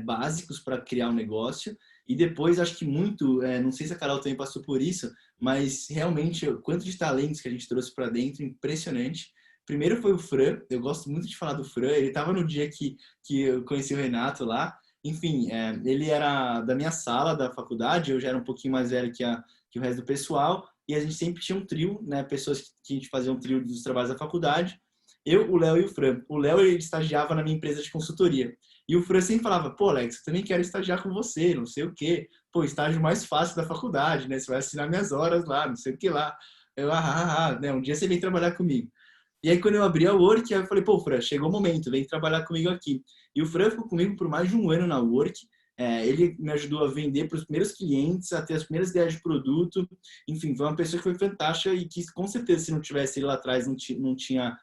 básicos para criar um negócio. E depois, acho que muito, não sei se a Carol também passou por isso, mas realmente o quanto de talentos que a gente trouxe para dentro, impressionante. Primeiro foi o Fran, eu gosto muito de falar do Fran, ele estava no dia que eu conheci o Renato lá. Enfim, ele era da minha sala da faculdade, eu já era um pouquinho mais velho que o resto do pessoal, e a gente sempre tinha um trio, né, pessoas que a gente fazia um trio dos trabalhos da faculdade. Eu, o Léo e o Fran. O Léo, ele estagiava na minha empresa de consultoria. E o Fran sempre falava, pô, Alex, eu também quero estagiar com você, não sei o quê. Pô, estágio mais fácil da faculdade, né? Você vai assinar minhas horas lá, não sei o que lá. Eu, né? Um dia você vem trabalhar comigo. E aí, quando eu abri a Work, eu falei, pô, Fran, chegou o momento, vem trabalhar comigo aqui. E o Fran ficou comigo por mais de um ano na Work. Ele me ajudou a vender para os primeiros clientes, a ter as primeiras ideias de produto. Enfim, foi uma pessoa que foi fantástica e que, com certeza, se não tivesse ele lá atrás, não tinha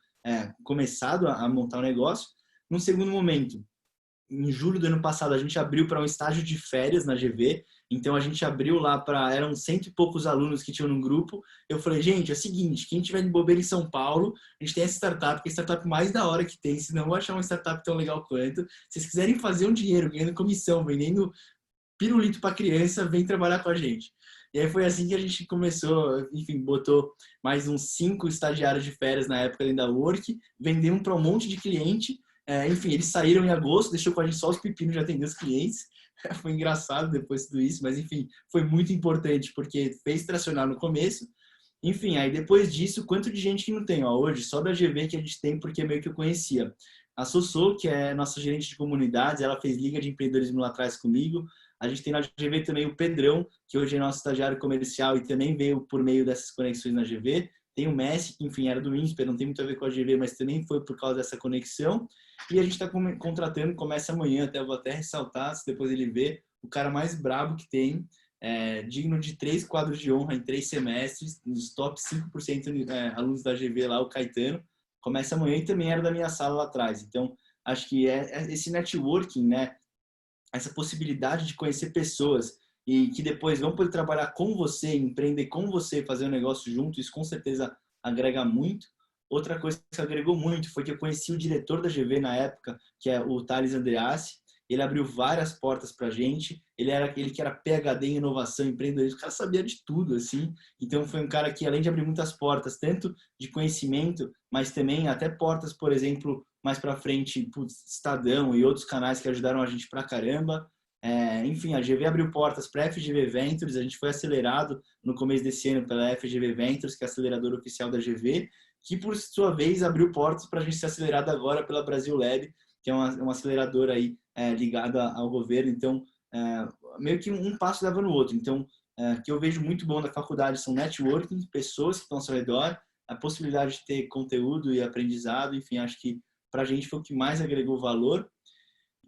começado a montar o negócio. Num segundo momento, em julho do ano passado, a gente abriu para um estágio de férias na GV. Então, a gente abriu lá para... Eram 100 e poucos alunos que tinham no grupo. Eu falei, gente, é o seguinte, quem tiver de bobeira em São Paulo, a gente tem essa startup, que é a startup mais da hora que tem. Se não, vou achar uma startup tão legal quanto. Se vocês quiserem fazer um dinheiro, ganhando comissão, vendendo pirulito para criança, vem trabalhar com a gente. E aí foi assim que a gente começou, enfim, botou mais uns 5 estagiários de férias na época dentro da Work, vendemos para um monte de cliente. Enfim, eles saíram em agosto, deixou com a gente só os pepinos de atender os clientes. Foi engraçado depois de tudo isso, mas enfim, foi muito importante porque fez tracionar no começo. Enfim, aí depois disso, quanto de gente que não tem? Hoje, só da GV que a gente tem porque meio que eu conhecia. A Sossô, que é nossa gerente de comunidades, ela fez Liga de Empreendedorismo lá atrás comigo. A gente tem na GV também o Pedrão, que hoje é nosso estagiário comercial e também veio por meio dessas conexões na GV. Tem o Messi, que enfim era do INSPER, não tem muito a ver com a GV, mas também foi por causa dessa conexão. E a gente está contratando, começa amanhã, até eu vou até ressaltar, se depois ele ver, o cara mais brabo que tem, digno de 3 quadros de honra em 3 semestres, nos top 5% alunos da GV lá, o Caetano, começa amanhã e também era da minha sala lá atrás. Então, acho que esse networking, né? Essa possibilidade de conhecer pessoas e que depois vão poder trabalhar com você, empreender com você, fazer um negócio junto, isso com certeza agrega muito. Outra coisa que agregou muito foi que eu conheci o diretor da GV na época, que é o Thales Andreassi. Ele abriu várias portas pra gente. Ele era aquele que era PhD em inovação, empreendedorismo. O cara sabia de tudo, assim. Então, foi um cara que, além de abrir muitas portas, tanto de conhecimento, mas também até portas, por exemplo, mais pra frente, Estadão e outros canais que ajudaram a gente pra caramba. Enfim, a GV abriu portas para a FGV Ventures. A gente foi acelerado no começo desse ano pela FGV Ventures, que é a aceleradora oficial da GV, que, por sua vez, abriu portas para a gente ser acelerado agora pela Brasil Lab, que é uma aceleradora aí, ligada ao governo. Então, meio que um passo leva no outro. Então, o que eu vejo muito bom na faculdade são networking, pessoas que estão ao seu redor, a possibilidade de ter conteúdo e aprendizado. Enfim, acho que para a gente foi o que mais agregou valor.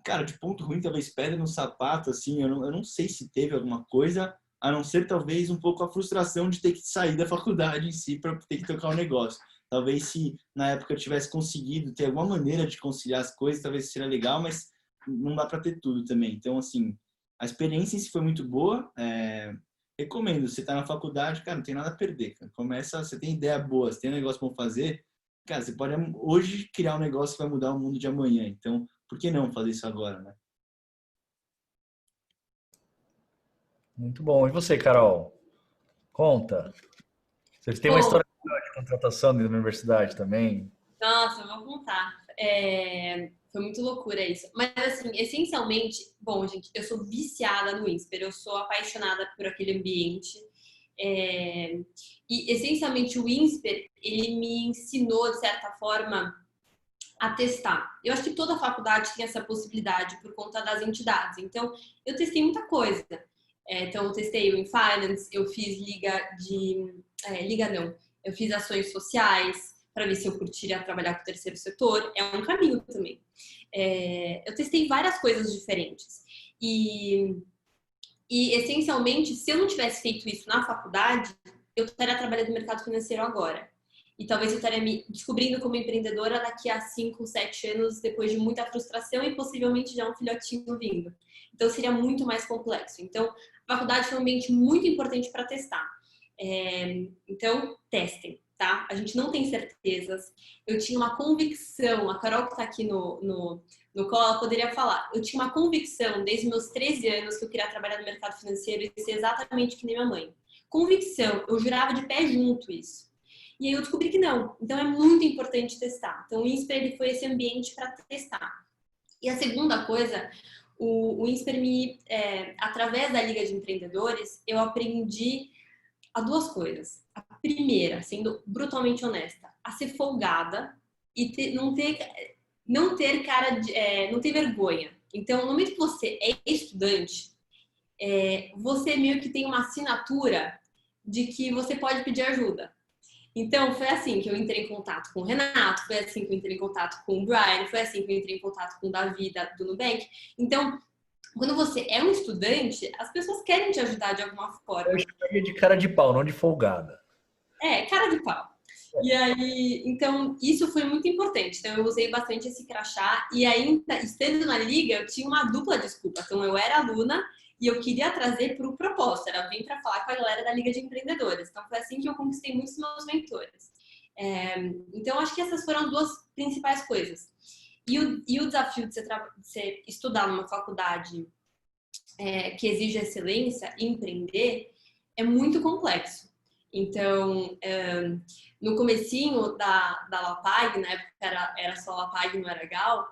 Cara, de ponto ruim, talvez pedra no sapato, assim, eu não sei se teve alguma coisa, a não ser talvez um pouco a frustração de ter que sair da faculdade em si para ter que tocar o negócio. Talvez se na época eu tivesse conseguido ter alguma maneira de conciliar as coisas, talvez seria legal, mas não dá para ter tudo também. Então, assim, a experiência em si foi muito boa. Recomendo, você tá na faculdade, cara, não tem nada a perder, cara. Começa, você tem ideia boa, você tem um negócio para fazer, cara, você pode hoje criar um negócio que vai mudar o mundo de amanhã. Então, por que não fazer isso agora, né? Muito bom. E você, Carol? Conta. Vocês têm uma Bom, história de contratação da universidade também? nossa, eu vou contar. Foi muito loucura isso. Mas, assim, essencialmente, bom, gente, eu sou viciada no INSPER, eu sou apaixonada por aquele ambiente. E, essencialmente, o INSPER, ele me ensinou, de certa forma, a testar. Eu acho que toda faculdade tem essa possibilidade por conta das entidades. Então, eu testei muita coisa. Então, eu testei o InFinance, eu fiz liga não, eu fiz ações sociais para ver se eu curtiria trabalhar com o terceiro setor. É um caminho também. Eu testei várias coisas diferentes. E, essencialmente, se eu não tivesse feito isso na faculdade, eu estaria trabalhando no mercado financeiro agora. E talvez eu estaria me descobrindo como empreendedora daqui a 5, 7 anos, depois de muita frustração e possivelmente já um filhotinho vindo. Então, seria muito mais complexo. Então, a faculdade foi um ambiente muito importante para testar. Então, testem, tá? A gente não tem certezas. Eu tinha uma convicção, a Carol que está aqui no call poderia falar. Eu tinha uma convicção desde meus 13 anos que eu queria trabalhar no mercado financeiro e ser exatamente que nem minha mãe. Convicção, eu jurava de pé junto isso. E aí eu descobri que não. Então é muito importante testar. Então o INSPER ele foi esse ambiente para testar. E a segunda coisa, o INSPER através da Liga de Empreendedores, eu aprendi a duas coisas. A primeira, sendo brutalmente honesta, a ser folgada e não ter vergonha. Então, no momento que você é estudante, você meio que tem uma assinatura de que você pode pedir ajuda. Então, foi assim que eu entrei em contato com o Renato, foi assim que eu entrei em contato com o Brian, foi assim que eu entrei em contato com o Davi do Nubank. Então, quando você é um estudante, as pessoas querem te ajudar de alguma forma. Eu chamaria de cara de pau, não de folgada. Cara de pau. E aí, então, isso foi muito importante. Então, eu usei bastante esse crachá. E ainda, estando na liga, eu tinha uma dupla desculpa. Então, eu era aluna e eu queria trazer para o propósito, era vir para falar com a galera da Liga de Empreendedores. Então, foi assim que eu conquistei muitos meus mentores. Então, acho que essas foram as duas principais coisas. E o desafio de você estudar numa faculdade que exige excelência e empreender é muito complexo. Então, no comecinho da Lapag, na época era só Lapag, não era Gal,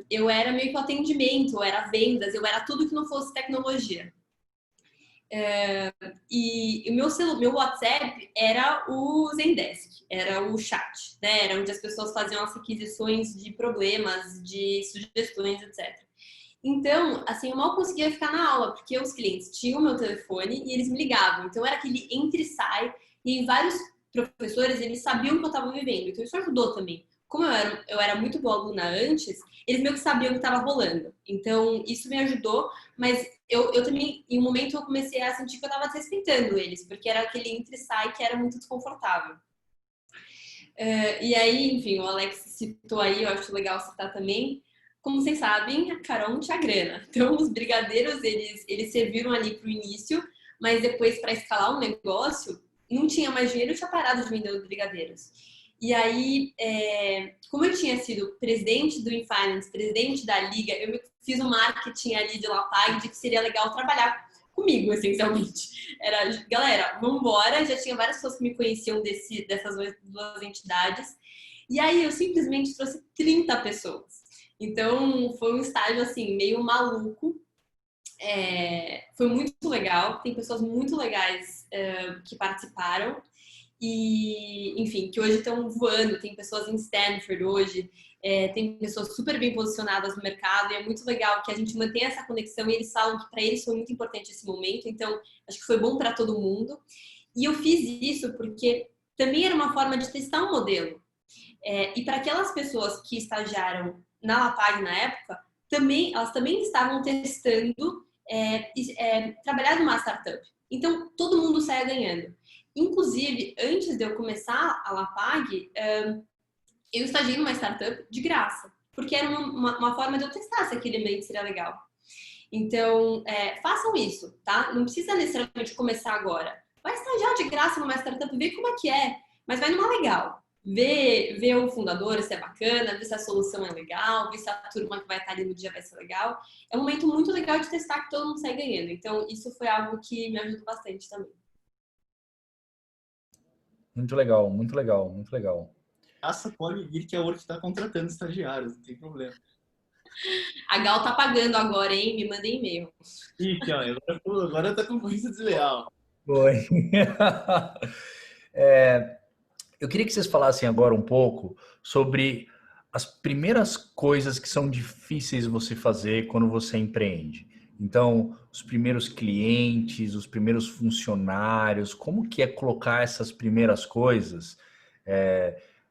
eu era meio que o atendimento, eu era vendas, eu era tudo que não fosse tecnologia. E o meu WhatsApp era o Zendesk, era o chat, né? Era onde as pessoas faziam as requisições de problemas, de sugestões, etc. Então, assim, eu mal conseguia ficar na aula, porque os clientes tinham o meu telefone e eles me ligavam. Então, era aquele entra e sai, e vários professores, eles sabiam o que eu estava vivendo. Então, isso ajudou também. como eu era muito boa aluna antes, eles meio que sabiam o que estava rolando. Então, isso me ajudou, mas eu também, em um momento, eu comecei a sentir que eu estava desrespeitando eles, porque era aquele entra e sai que era muito desconfortável. E aí, enfim, o Alex citou aí, eu acho legal citar também. Como vocês sabem, a Carol não tinha grana. Então, os brigadeiros, eles serviram ali para o início, mas depois, para escalar um negócio, não tinha mais dinheiro, eu tinha parado de vender os brigadeiros. E aí, como eu tinha sido presidente do InFinance, presidente da Liga, eu fiz um marketing ali de Lapag de que seria legal trabalhar comigo, essencialmente. Era, galera, vamos embora. Já tinha várias pessoas que me conheciam dessas duas entidades. E aí, eu simplesmente trouxe 30 pessoas. Então, foi um estágio, assim, meio maluco. Foi muito legal. Tem pessoas muito legais que participaram. E, enfim, que hoje estão voando. Tem pessoas em Stanford hoje. Tem pessoas super bem posicionadas no mercado. E é muito legal que a gente mantenha essa conexão. E eles falam que para eles foi muito importante esse momento. Então, acho que foi bom para todo mundo. E eu fiz isso porque também era uma forma de testar um modelo. E para aquelas pessoas que estagiaram na Lapag na época, elas também estavam testando trabalhar numa startup. Então, todo mundo saia ganhando. Inclusive, antes de eu começar a Lapag, eu estagiei numa startup de graça, porque era uma forma de eu testar se aquele ambiente seria legal. Então, façam isso, tá? Não precisa necessariamente começar agora. Vai estagiar de graça numa startup, vê como é que é, mas vai numa legal. Ver o fundador, se é bacana, ver se a solução é legal, ver se a turma que vai estar ali no dia vai ser legal. É um momento muito legal de testar que todo mundo sai ganhando. Então, isso foi algo que me ajudou bastante também. Muito legal, muito legal, muito legal. Essa pode vir que a Work está contratando estagiários, não tem problema. A Gal tá pagando agora, hein? Me mandem e-mail. Ih, agora tá concorrência desleal. Foi. Eu queria que vocês falassem agora um pouco sobre as primeiras coisas que são difíceis você fazer quando você empreende. Então, os primeiros clientes, os primeiros funcionários, como que é colocar essas primeiras coisas?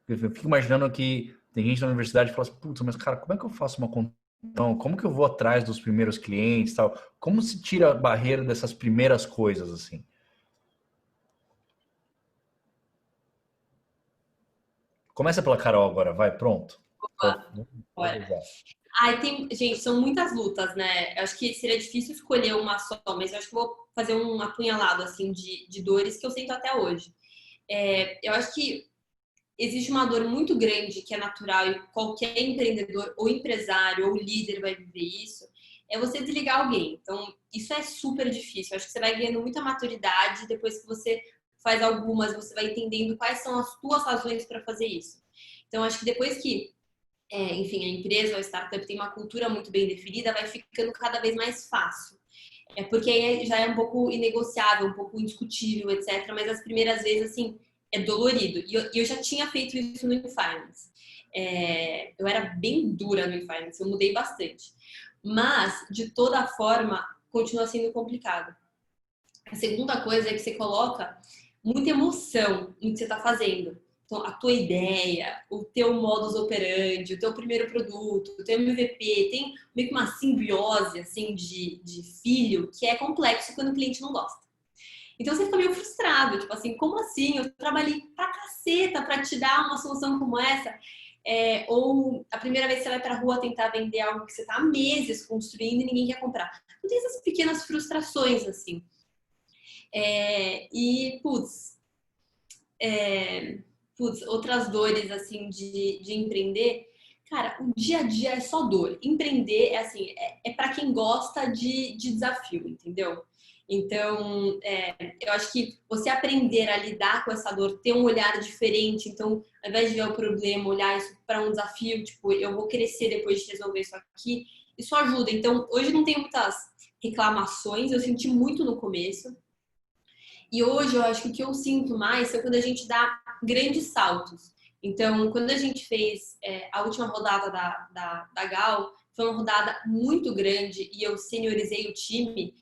Eu fico imaginando que tem gente na universidade que fala assim, putz, mas cara, como é que eu faço uma conta? Como que eu vou atrás dos primeiros clientes, tal? Como se tira a barreira dessas primeiras coisas, assim? Começa pela Carol agora, vai, pronto. Bora. Gente, são muitas lutas, né? Eu acho que seria difícil escolher uma só, mas eu acho que vou fazer um apunhalado, assim, de dores que eu sinto até hoje. Eu acho que existe uma dor muito grande que é natural e qualquer empreendedor ou empresário ou líder vai viver isso, é você desligar alguém. Então, isso é super difícil. Eu acho que você vai ganhando muita maturidade depois que você faz algumas, você vai entendendo quais são as tuas razões para fazer isso. Então, acho que depois que enfim, a empresa ou a startup tem uma cultura muito bem definida, vai ficando cada vez mais fácil. Porque aí já é um pouco inegociável, um pouco indiscutível, etc. Mas as primeiras vezes, assim, é dolorido. E eu já tinha feito isso no InFinance. Eu era bem dura no InFinance, eu mudei bastante. Mas, de toda forma, continua sendo complicado. A segunda coisa é que você coloca muita emoção no que você está fazendo. Então, a tua ideia, o teu modus operandi, o teu primeiro produto, o teu MVP, tem meio que uma simbiose, assim, de filho que é complexo quando o cliente não gosta. Então, você fica meio frustrado, tipo assim, como assim? Eu trabalhei pra caceta pra te dar uma solução como essa. Ou a primeira vez que você vai pra rua tentar vender algo que você tá há meses construindo e ninguém quer comprar. Então, tem essas pequenas frustrações, assim. Outras dores, assim, de empreender. Cara, o dia a dia é só dor. Empreender é assim, para quem gosta de desafio, entendeu? Então, eu acho que você aprender a lidar com essa dor, ter um olhar diferente, então, ao invés de ver o problema, olhar isso para um desafio, tipo, eu vou crescer depois de resolver isso aqui, isso ajuda. Então, hoje não tenho muitas reclamações, eu senti muito no começo. E hoje eu acho que o que eu sinto mais é quando a gente dá grandes saltos. Então, quando a gente fez a última rodada da Gal, foi uma rodada muito grande e eu seniorizei o time.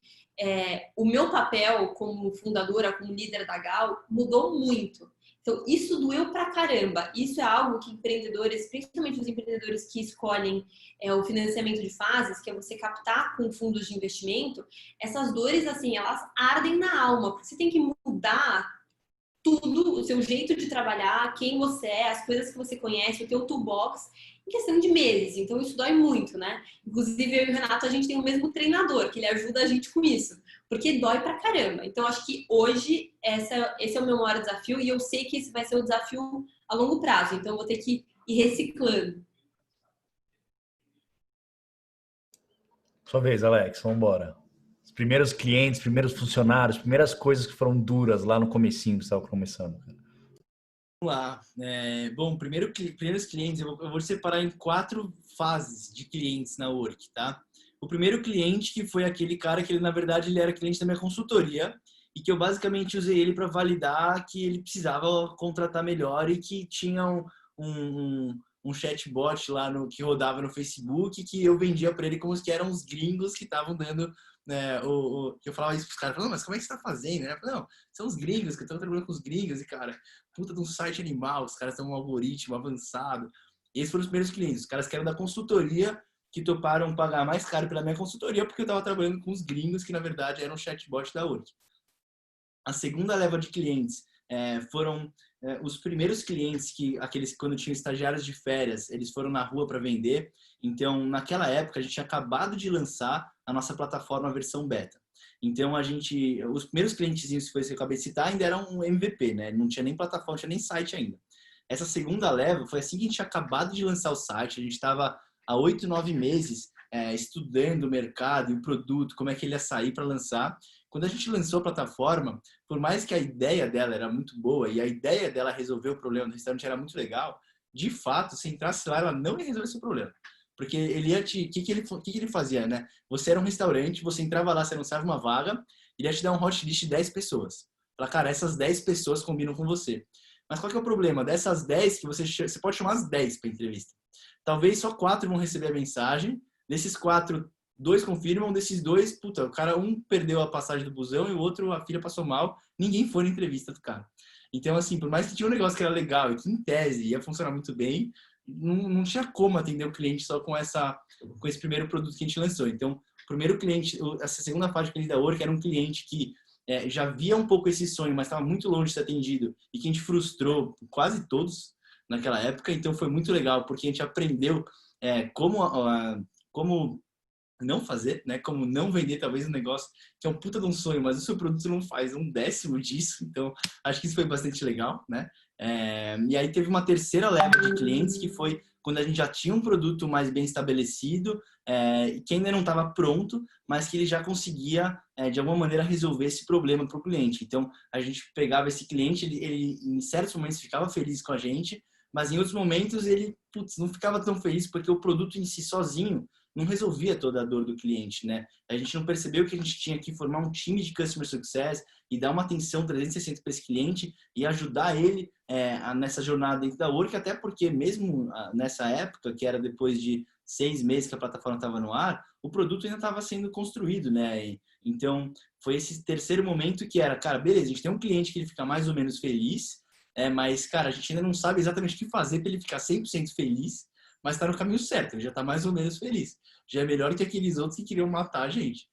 O meu papel como fundadora, como líder da Gal, mudou muito. Então, isso doeu pra caramba. Isso é algo que empreendedores, principalmente os empreendedores que escolhem o financiamento de fases, que é você captar com fundos de investimento, essas dores, assim, elas ardem na alma, porque você tem que mudar tudo, o seu jeito de trabalhar, quem você é, as coisas que você conhece, o teu toolbox, em questão de meses. Então, isso dói muito, né? Inclusive, eu e o Renato, a gente tem o mesmo treinador, que ele ajuda a gente com isso, porque dói pra caramba. Então, acho que hoje, esse é o meu maior desafio e eu sei que esse vai ser o desafio a longo prazo. Então, eu vou ter que ir reciclando. Sua vez, Alex, vamos embora. Os primeiros clientes, primeiros funcionários, primeiras coisas que foram duras lá no comecinho que você estava começando. Vamos lá. Bom, primeiros clientes, eu vou separar em 4 fases de clientes na Work, tá? O primeiro cliente, que foi aquele cara que, na verdade, ele era cliente da minha consultoria e que eu basicamente usei ele para validar que ele precisava contratar melhor e que tinha um chatbot lá que rodava no Facebook que eu vendia para ele como que eram os gringos que estavam dando, né, que eu falava isso para os caras, mas como é que você está fazendo? Né? Eu falei, não, são os gringos, que eu estou trabalhando com os gringos e, cara, puta de um site animal, os caras têm um algoritmo avançado. Esses foram os primeiros clientes, os caras que eram da consultoria, que toparam pagar mais caro pela minha consultoria porque eu estava trabalhando com os gringos que, na verdade, eram chatbot da Work. A segunda leva de clientes foram os primeiros clientes, aqueles que quando tinham estagiários de férias, eles foram na rua para vender. Então, naquela época, a gente tinha acabado de lançar a nossa plataforma versão beta. Então, os primeiros clientezinhos que eu acabei de citar ainda eram um MVP, né? Não tinha nem plataforma, não tinha nem site ainda. Essa segunda leva foi assim que a gente tinha acabado de lançar o site, a gente estava há 8, 9 meses estudando o mercado e o produto, como é que ele ia sair para lançar. Quando a gente lançou a plataforma, por mais que a ideia dela era muito boa e a ideia dela resolver o problema do restaurante era muito legal, de fato, se entrasse lá, ela não ia resolver esse problema. Porque ele ia te... O que ele fazia, né? Você era um restaurante, você entrava lá, você anunciava uma vaga, ele ia te dar um hot list de 10 pessoas. Fala, cara, essas 10 pessoas combinam com você. Mas qual que é o problema? Dessas 10, que você pode chamar as 10 para entrevista. Talvez só 4 vão receber a mensagem. Desses 4, 2 confirmam. Desses 2, puta, o cara, um perdeu a passagem do busão e o outro, a filha passou mal. Ninguém foi na entrevista do cara. Então, assim, por mais que tinha um negócio que era legal e que, em tese, ia funcionar muito bem, não tinha como atender o cliente só com esse primeiro produto que a gente lançou. Então, o primeiro cliente, essa segunda fase de cliente da Work era um cliente que já via um pouco esse sonho, mas estava muito longe de ser atendido e que a gente frustrou quase todos naquela época. Então, foi muito legal, porque a gente aprendeu como não fazer, né? Como não vender talvez um negócio que é um puta de um sonho, mas o seu produto não faz 1/10 disso. Então, acho que isso foi bastante legal, né? E aí teve uma terceira leva de clientes que foi quando a gente já tinha um produto mais bem estabelecido, que ainda não estava pronto, mas que ele já conseguia, de alguma maneira, resolver esse problema para o cliente. Então, a gente pegava esse cliente, ele em certos momentos ficava feliz com a gente, mas em outros momentos ele não ficava tão feliz porque o produto em si sozinho não resolvia toda a dor do cliente, né? A gente não percebeu que a gente tinha que formar um time de Customer Success e dar uma atenção 360 para esse cliente e ajudar ele nessa jornada dentro da Work, até porque mesmo nessa época, que era depois de 6 meses que a plataforma estava no ar, o produto ainda estava sendo construído, né? Então, foi esse terceiro momento que era, cara, beleza, a gente tem um cliente que ele fica mais ou menos feliz, mas, cara, a gente ainda não sabe exatamente o que fazer para ele ficar 100% feliz, mas está no caminho certo, ele já está mais ou menos feliz. Já é melhor que aqueles outros que queriam matar a gente.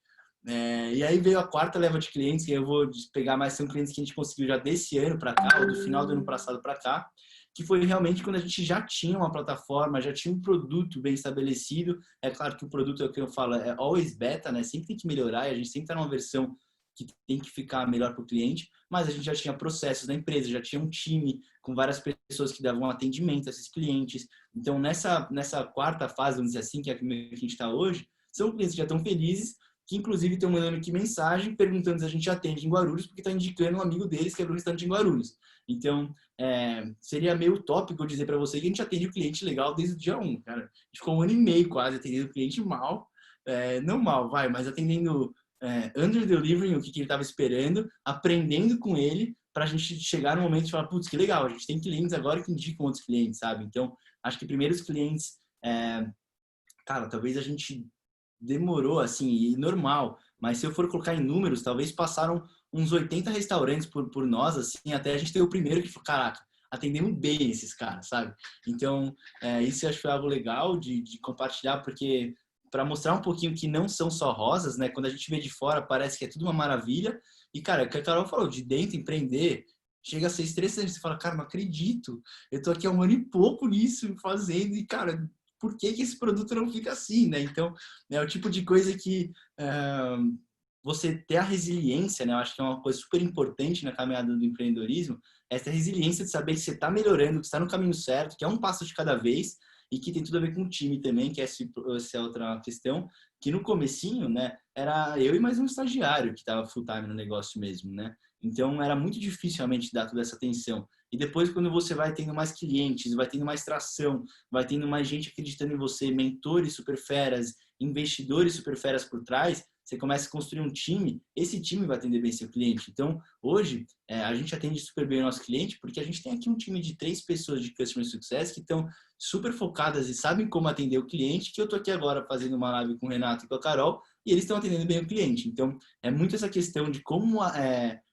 E aí veio a quarta leva de clientes, que eu vou pegar mais, são clientes que a gente conseguiu já desse ano para cá, ou do final do ano passado para cá, que foi realmente quando a gente já tinha uma plataforma, já tinha um produto bem estabelecido. É claro que o produto, é o que eu falo, é always beta, né? Sempre tem que melhorar, e a gente sempre está numa versão que tem que ficar melhor para o cliente, mas a gente já tinha processos da empresa, já tinha um time com várias pessoas que davam atendimento a esses clientes. Então, nessa quarta fase, vamos dizer assim, que é a que a gente está hoje, são clientes que já estão felizes, que inclusive estão mandando aqui mensagem perguntando se a gente atende em Guarulhos, porque está indicando um amigo deles que abriu um restaurante em Guarulhos. Então, seria meio utópico dizer para você que a gente atende o cliente legal desde o dia 1, cara. A gente ficou 1 ano e meio quase atendendo o cliente mal, não mal, mas atendendo under-delivering o que ele estava esperando, aprendendo com ele, para a gente chegar no momento de falar, putz, que legal, a gente tem clientes agora que indicam outros clientes, sabe? Então, acho que primeiros clientes, cara, talvez a gente demorou, assim, e normal. Mas se eu for colocar em números, talvez passaram uns 80 restaurantes por nós, assim, até a gente ter o primeiro que falou, caraca, atendemos bem esses caras, sabe? Então, isso eu acho que foi algo legal de compartilhar, porque para mostrar um pouquinho que não são só rosas, né? Quando a gente vê de fora, parece que é tudo uma maravilha. E, cara, o que a Carol falou, de dentro, empreender, chega a ser estressante. Você fala, cara, não acredito. Eu tô aqui há 1 ano e pouco nisso, fazendo. E, cara, por que esse produto não fica assim, né? Então, é o tipo de coisa que você ter a resiliência, né? Eu acho que é uma coisa super importante na caminhada do empreendedorismo, essa resiliência de saber que você está melhorando, que está no caminho certo, que é um passo de cada vez e que tem tudo a ver com o time também, que essa é outra questão, que no comecinho, né, era eu e mais um estagiário que estava full time no negócio mesmo, né? Então era muito difícil realmente dar toda essa atenção. E depois, quando você vai tendo mais clientes, vai tendo mais tração, vai tendo mais gente acreditando em você, mentores super feras, investidores super feras por trás, você começa a construir um time, esse time vai atender bem seu cliente. Então, hoje, a gente atende super bem o nosso cliente, porque a gente tem aqui um time de 3 pessoas de Customer Success que estão super focadas e sabem como atender o cliente, que eu tô aqui agora fazendo uma live com o Renato e com a Carol, e eles estão atendendo bem o cliente. Então, é muito essa questão de como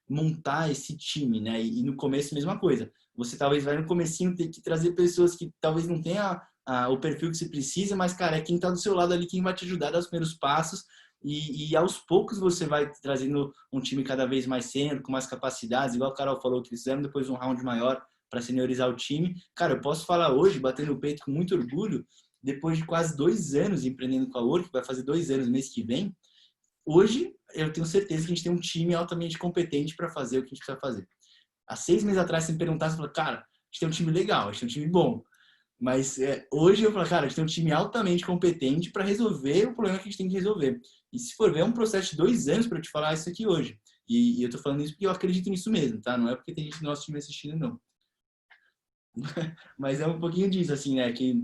montar esse time, né? E no começo, mesma coisa. Você talvez vai no comecinho ter que trazer pessoas que talvez não tenham o perfil que você precisa, mas, cara, é quem tá do seu lado ali, quem vai te ajudar a dar os primeiros passos. E aos poucos você vai trazendo um time cada vez mais sênior, com mais capacidades, igual a Carol falou, que fizeram depois um round maior para seniorizar o time. Cara, eu posso falar hoje, batendo o peito com muito orgulho, depois de quase 2 anos empreendendo com a Work, vai fazer 2 anos no mês que vem, hoje eu tenho certeza que a gente tem um time altamente competente para fazer o que a gente precisa fazer. Há 6 meses atrás, se me perguntasse, eu falei, cara, a gente tem um time legal, a gente tem um time bom. Mas hoje eu falo, cara, a gente tem um time altamente competente para resolver o problema que a gente tem que resolver. E se for ver, é um processo de 2 anos para eu te falar isso aqui hoje. E eu tô falando isso porque eu acredito nisso mesmo, tá? Não é porque tem gente do nosso time assistindo, não. Mas é um pouquinho disso, assim, né? Que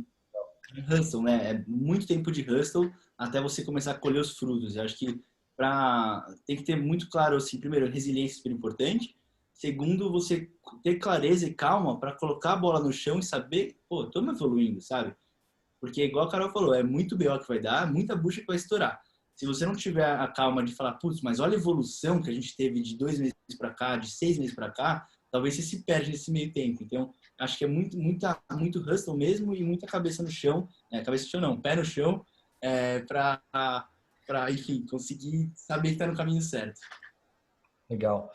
hustle, né? É muito tempo de hustle até você começar a colher os frutos. Eu acho que tem que ter muito claro, assim, primeiro, resiliência é super importante. Segundo, você ter clareza e calma para colocar a bola no chão e saber, pô, estamos evoluindo, sabe? Porque, igual a Carol falou, é muito BO que vai dar, muita bucha que vai estourar. Se você não tiver a calma de falar, putz, mas olha a evolução que a gente teve de 2 meses para cá, de 6 meses para cá, talvez você se perde nesse meio tempo. Então, acho que é muito hustle mesmo e muita cabeça no chão, cabeça no chão não, pé no chão, para, enfim, conseguir saber que está no caminho certo. Legal.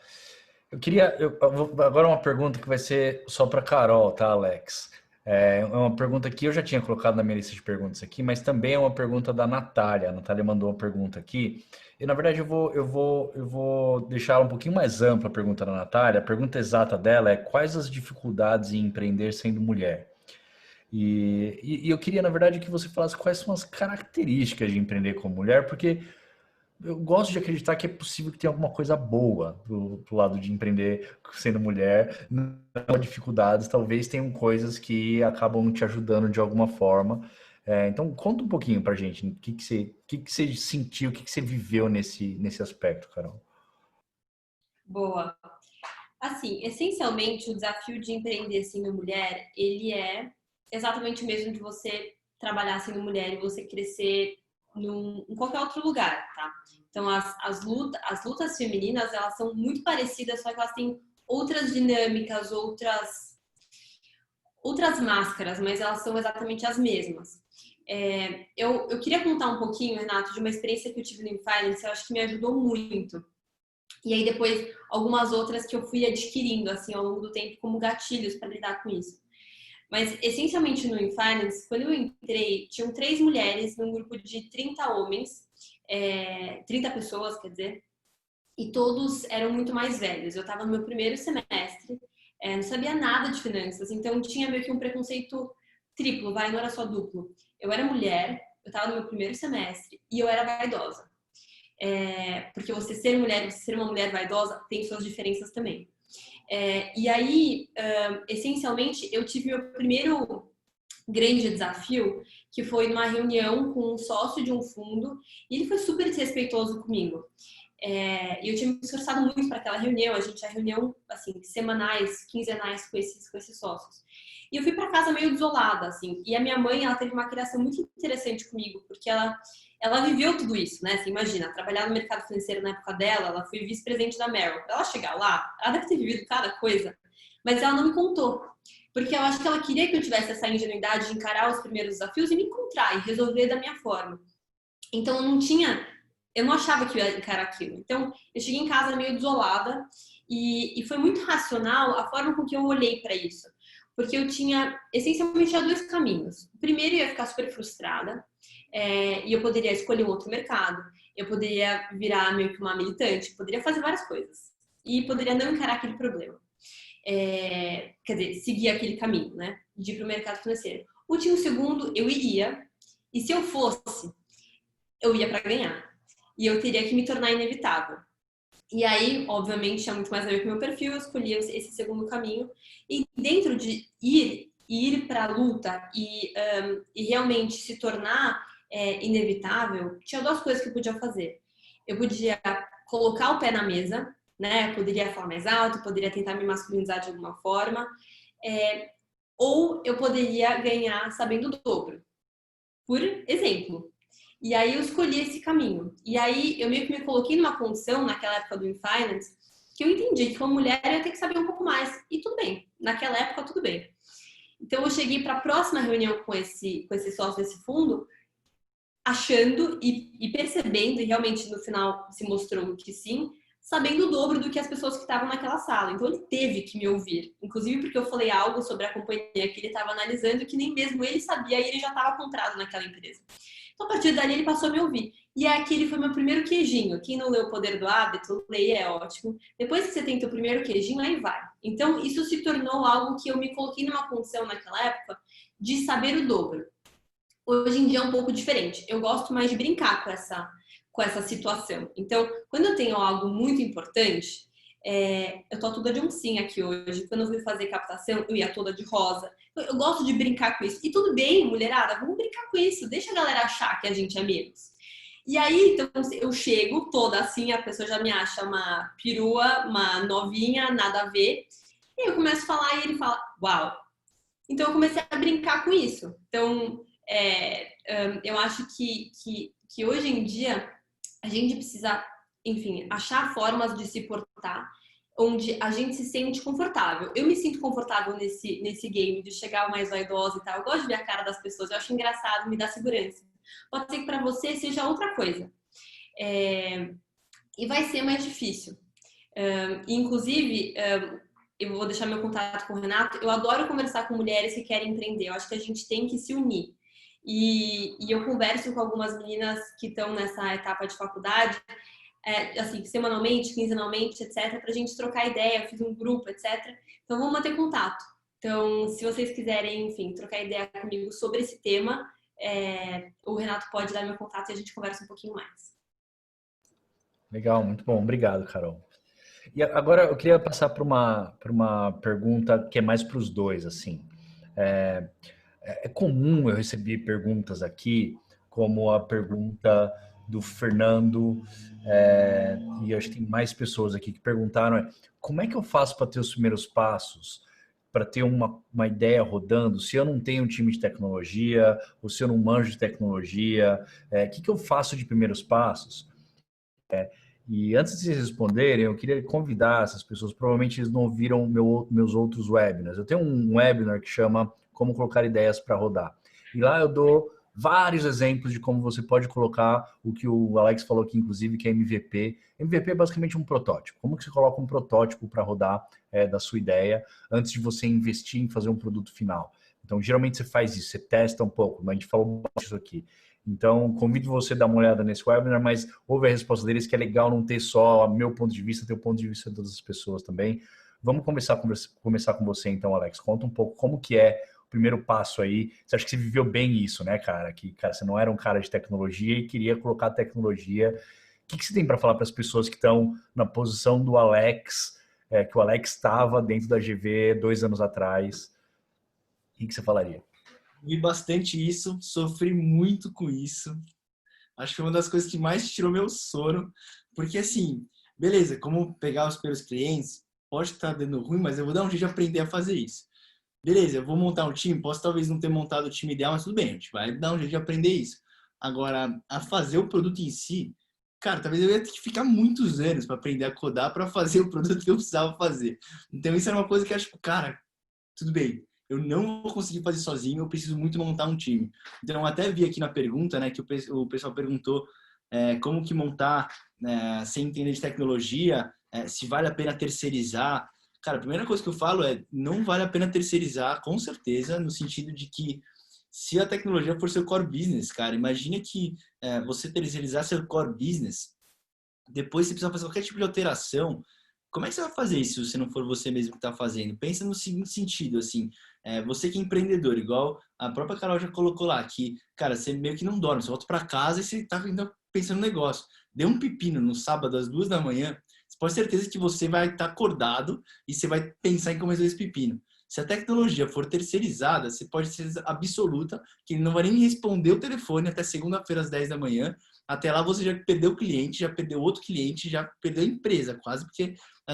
Agora uma pergunta que vai ser só para Carol, tá, Alex? É uma pergunta que eu já tinha colocado na minha lista de perguntas aqui, mas também é uma pergunta da Natália. A Natália mandou uma pergunta aqui. E na verdade eu vou deixar ela um pouquinho mais ampla a pergunta da Natália. A pergunta exata dela é: quais as dificuldades em empreender sendo mulher? E eu queria, na verdade, que você falasse quais são as características de empreender como mulher, porque eu gosto de acreditar que é possível que tenha alguma coisa boa pro lado de empreender sendo mulher. Não há dificuldades, talvez tenham coisas que acabam te ajudando de alguma forma. Então, conta um pouquinho pra gente, o que você sentiu, o que você viveu nesse aspecto, Carol? Boa. Assim, essencialmente, o desafio de empreender sendo mulher, ele é exatamente o mesmo de você trabalhar sendo mulher e você crescer em qualquer outro lugar, tá? Então, as lutas femininas, elas são muito parecidas, só que elas têm outras dinâmicas, outras máscaras, mas elas são exatamente as mesmas. Eu queria contar um pouquinho, Renato, de uma experiência que eu tive no InFinance, eu acho que me ajudou muito. E aí depois algumas outras que eu fui adquirindo assim ao longo do tempo como gatilhos para lidar com isso. Mas essencialmente no InFinance, quando eu entrei, tinham 3 mulheres num grupo de 30 homens, 30 pessoas, quer dizer, e todos eram muito mais velhos. Eu estava no meu primeiro semestre, não sabia nada de finanças, então tinha meio que um preconceito triplo, não era só duplo. Eu era mulher, eu estava no meu primeiro semestre e eu era vaidosa. Porque você ser mulher, você ser uma mulher vaidosa tem suas diferenças também. E aí, essencialmente, eu tive o primeiro grande desafio, que foi numa reunião com um sócio de um fundo, e ele foi super desrespeitoso comigo. E eu tinha me esforçado muito para aquela reunião. A gente tinha reunião, assim, semanais, quinzenais com esses sócios. E eu fui para casa meio desolada, assim. E a minha mãe, ela teve uma criação muito interessante comigo, porque ela viveu tudo isso, né? Você imagina, trabalhar no mercado financeiro na época dela, ela foi vice-presidente da Merrill. Pra ela chegar lá, ela deve ter vivido cada coisa, mas ela não me contou. Porque eu acho que ela queria que eu tivesse essa ingenuidade de encarar os primeiros desafios e me encontrar e resolver da minha forma. Então eu não achava que eu ia encarar aquilo. Então eu cheguei em casa meio desolada e foi muito racional a forma com que eu olhei para isso. Porque eu tinha essencialmente dois caminhos. O primeiro, eu ia ficar super frustrada e eu poderia escolher um outro mercado, eu poderia virar meio que uma militante, poderia fazer várias coisas e poderia não encarar aquele problema. Quer dizer, seguir aquele caminho, né? De ir para o mercado financeiro. O segundo, eu iria, e se eu fosse, eu ia para ganhar. E eu teria que me tornar inevitável. E aí, obviamente, tinha muito mais a ver com o meu perfil, eu escolhi esse segundo caminho. E dentro de ir para a luta e realmente se tornar inevitável, tinha duas coisas que eu podia fazer. Eu podia colocar o pé na mesa, né? Eu poderia falar mais alto, poderia tentar me masculinizar de alguma forma, ou eu poderia ganhar sabendo o dobro. Por exemplo. E aí eu escolhi esse caminho. E aí eu meio que me coloquei numa condição, naquela época do InFinance, que eu entendi que como mulher eu ia ter que saber um pouco mais. E tudo bem. Naquela época, tudo bem. Então eu cheguei para a próxima reunião com esse sócio desse fundo, achando e percebendo, e realmente no final se mostrou que sim, sabendo o dobro do que as pessoas que estavam naquela sala. Então ele teve que me ouvir. Inclusive porque eu falei algo sobre a companhia que ele estava analisando que nem mesmo ele sabia e ele já estava comprado naquela empresa. Então, a partir dali, ele passou a me ouvir. E aquele foi meu primeiro queijinho. Quem não leu O Poder do Hábito, leia, é ótimo. Depois que você tem o primeiro queijinho, aí vai. Então, isso se tornou algo que eu me coloquei numa condição naquela época de saber o dobro. Hoje em dia é um pouco diferente. Eu gosto mais de brincar com essa situação. Então, quando eu tenho algo muito importante, eu tô toda de oncinha aqui hoje. Quando eu fui fazer captação, eu ia toda de rosa. Eu gosto de brincar com isso. E tudo bem, mulherada, vamos brincar com isso. Deixa a galera achar que a gente é menos. E aí, então, eu chego toda assim, a pessoa já me acha uma perua, uma novinha, nada a ver. E eu começo a falar e ele fala, uau. Então, eu comecei a brincar com isso. Então, eu acho que hoje em dia a gente precisa, enfim, achar formas de se portar onde a gente se sente confortável. Eu me sinto confortável nesse game de chegar mais vaidosa e tal. Eu gosto de ver a cara das pessoas, eu acho engraçado, me dá segurança. Pode ser que para você seja outra coisa. E vai ser mais difícil. Inclusive, eu vou deixar meu contato com o Renato. Eu adoro conversar com mulheres que querem empreender. Eu acho que a gente tem que se unir. E eu converso com algumas meninas que estão nessa etapa de faculdade, assim, semanalmente, quinzenalmente, etc., para a gente trocar ideia. Eu fiz um grupo, etc. Então, vamos manter contato. Então, se vocês quiserem, enfim, trocar ideia comigo sobre esse tema, o Renato pode dar meu contato e a gente conversa um pouquinho mais. Legal, muito bom. Obrigado, Carol. E agora eu queria passar para uma pergunta que é mais para os dois, assim. É comum eu receber perguntas aqui, como a pergunta do Fernando, e acho que tem mais pessoas aqui que perguntaram, como é que eu faço para ter os primeiros passos, para ter uma ideia rodando, se eu não tenho um time de tecnologia, ou se eu não manjo de tecnologia, o que eu faço de primeiros passos? E antes de vocês responderem, eu queria convidar essas pessoas, provavelmente eles não ouviram meus outros webinars. Eu tenho um webinar que chama Como Colocar Ideias para Rodar. E lá eu dou vários exemplos de como você pode colocar o que o Alex falou aqui, inclusive, que é MVP. MVP é basicamente um protótipo. Como que você coloca um protótipo para rodar da sua ideia antes de você investir em fazer um produto final? Então, geralmente você faz isso, você testa um pouco, mas a gente falou disso aqui. Então, convido você a dar uma olhada nesse webinar, mas ouve a resposta deles, que é legal não ter só o meu ponto de vista, ter o ponto de vista de todas as pessoas também. Vamos começar com você, então, Alex. Conta um pouco como que é o primeiro passo aí. Você acha que você viveu bem isso, né, cara? Que, cara, você não era um cara de tecnologia e queria colocar tecnologia. O que você tem para falar para as pessoas que estão na posição do Alex, que o Alex estava dentro da GV 2 anos atrás? O que você falaria? Vi bastante isso, sofri muito com isso. Acho que foi uma das coisas que mais tirou meu sono, Porque assim, beleza, como pegar os primeiros clientes, pode estar dando ruim, mas eu vou dar um jeito de aprender a fazer isso. Beleza, eu vou montar um time, posso talvez não ter montado o time ideal, mas tudo bem, a gente vai dar um jeito de aprender isso. Agora, a fazer o produto em si, cara, talvez eu ia ter que ficar muitos anos para aprender a codar para fazer o produto que eu precisava fazer. Então, isso era uma coisa que eu acho, cara, tudo bem, eu não vou conseguir fazer sozinho, eu preciso muito montar um time. Então, eu até vi aqui na pergunta, né, que o pessoal perguntou como que montar sem entender de tecnologia, se vale a pena terceirizar. Cara, a primeira coisa que eu falo é não vale a pena terceirizar, com certeza, no sentido de que se a tecnologia for seu core business, cara, imagina que você terceirizar seu core business, depois você precisa fazer qualquer tipo de alteração. Como é que você vai fazer isso se não for você mesmo que está fazendo? Pensa no seguinte sentido, assim, você que é empreendedor, igual a própria Carol já colocou lá, que, cara, você meio que não dorme, você volta para casa e você está ainda pensando no negócio. Deu um pepino no sábado às 2 da manhã, você pode ter certeza que você vai estar acordado e você vai pensar em como resolver esse pepino. Se a tecnologia for terceirizada, você pode ser absoluta que ele não vai nem responder o telefone até segunda-feira às 10 da manhã. Até lá você já perdeu o cliente, já perdeu outro cliente, já perdeu a empresa, quase, porque,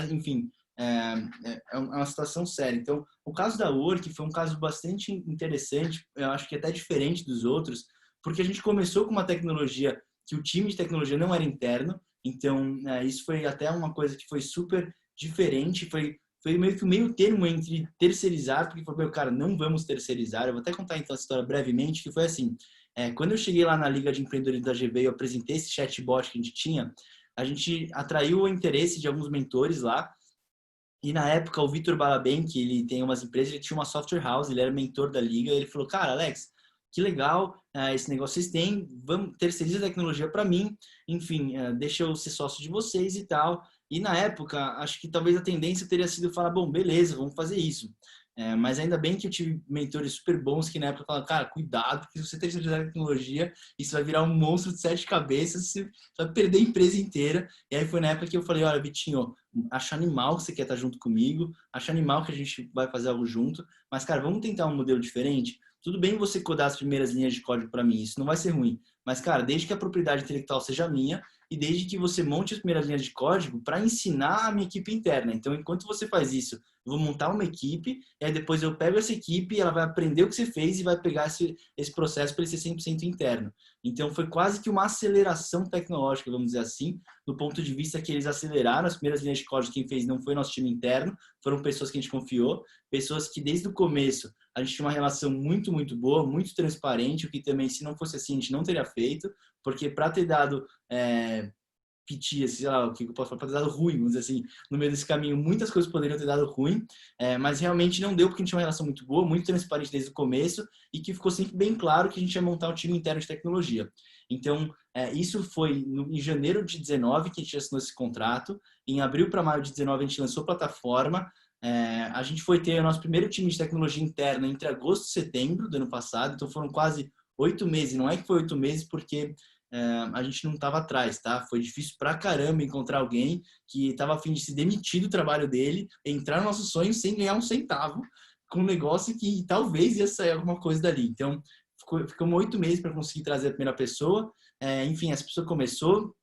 enfim, é uma situação séria. Então, o caso da Work foi um caso bastante interessante, eu acho que até diferente dos outros, porque a gente começou com uma tecnologia que o time de tecnologia não era interno, então isso foi até uma coisa que foi super diferente, foi meio que o meio termo entre terceirizar, porque foi, meu, cara, não vamos terceirizar. Eu vou até contar então a história brevemente, que foi assim, quando eu cheguei lá na Liga de Empreendedorismo da GV e eu apresentei esse chatbot que a gente tinha, a gente atraiu o interesse de alguns mentores lá, e na época o Vitor Balabem, que ele tem umas empresas, ele tinha uma software house, ele era mentor da Liga, e ele falou, cara, Alex, que legal esse negócio vocês têm, vamos terceiriza a tecnologia para mim, enfim, deixa eu ser sócio de vocês e tal. E na época, acho que talvez a tendência teria sido falar, bom, beleza, vamos fazer isso. Mas ainda bem que eu tive mentores super bons que na época falaram, cara, cuidado, porque se você terceirizar a tecnologia, isso vai virar um monstro de 7 cabeças, você vai perder a empresa inteira. E aí foi na época que eu falei, olha, Vitinho, acho animal que você quer estar junto comigo, acho animal que a gente vai fazer algo junto, mas, cara, vamos tentar um modelo diferente? Tudo bem você codar as primeiras linhas de código para mim, isso não vai ser ruim. Mas, cara, desde que a propriedade intelectual seja minha e desde que você monte as primeiras linhas de código para ensinar a minha equipe interna. Então, enquanto você faz isso, eu vou montar uma equipe e aí depois eu pego essa equipe e ela vai aprender o que você fez e vai pegar esse processo para ele ser 100% interno. Então, foi quase que uma aceleração tecnológica, vamos dizer assim, do ponto de vista que eles aceleraram as primeiras linhas de código. Quem fez não foi nosso time interno, foram pessoas que a gente confiou, pessoas que desde o começo a gente tinha uma relação muito, muito boa, muito transparente, o que também, se não fosse assim, a gente não teria feito, porque para ter dado piti, sei lá, o que eu posso falar, para ter dado ruim, vamos dizer assim, no meio desse caminho, muitas coisas poderiam ter dado ruim, mas realmente não deu, porque a gente tinha uma relação muito boa, muito transparente desde o começo, e que ficou sempre bem claro que a gente ia montar um time interno de tecnologia. Então, isso foi em janeiro de 19 que a gente assinou esse contrato, em abril para maio de 19 a gente lançou a plataforma, a gente foi ter o nosso primeiro time de tecnologia interna entre agosto e setembro do ano passado, então foram quase 8 meses. Não é que foi 8 meses porque a gente não estava atrás, tá? Foi difícil pra caramba encontrar alguém que estava a fim de se demitir do trabalho dele, entrar no nosso sonho sem ganhar um centavo, com um negócio que talvez ia sair alguma coisa dali. Então, ficamos 8 meses para conseguir trazer a primeira pessoa. Enfim, essa pessoa começou,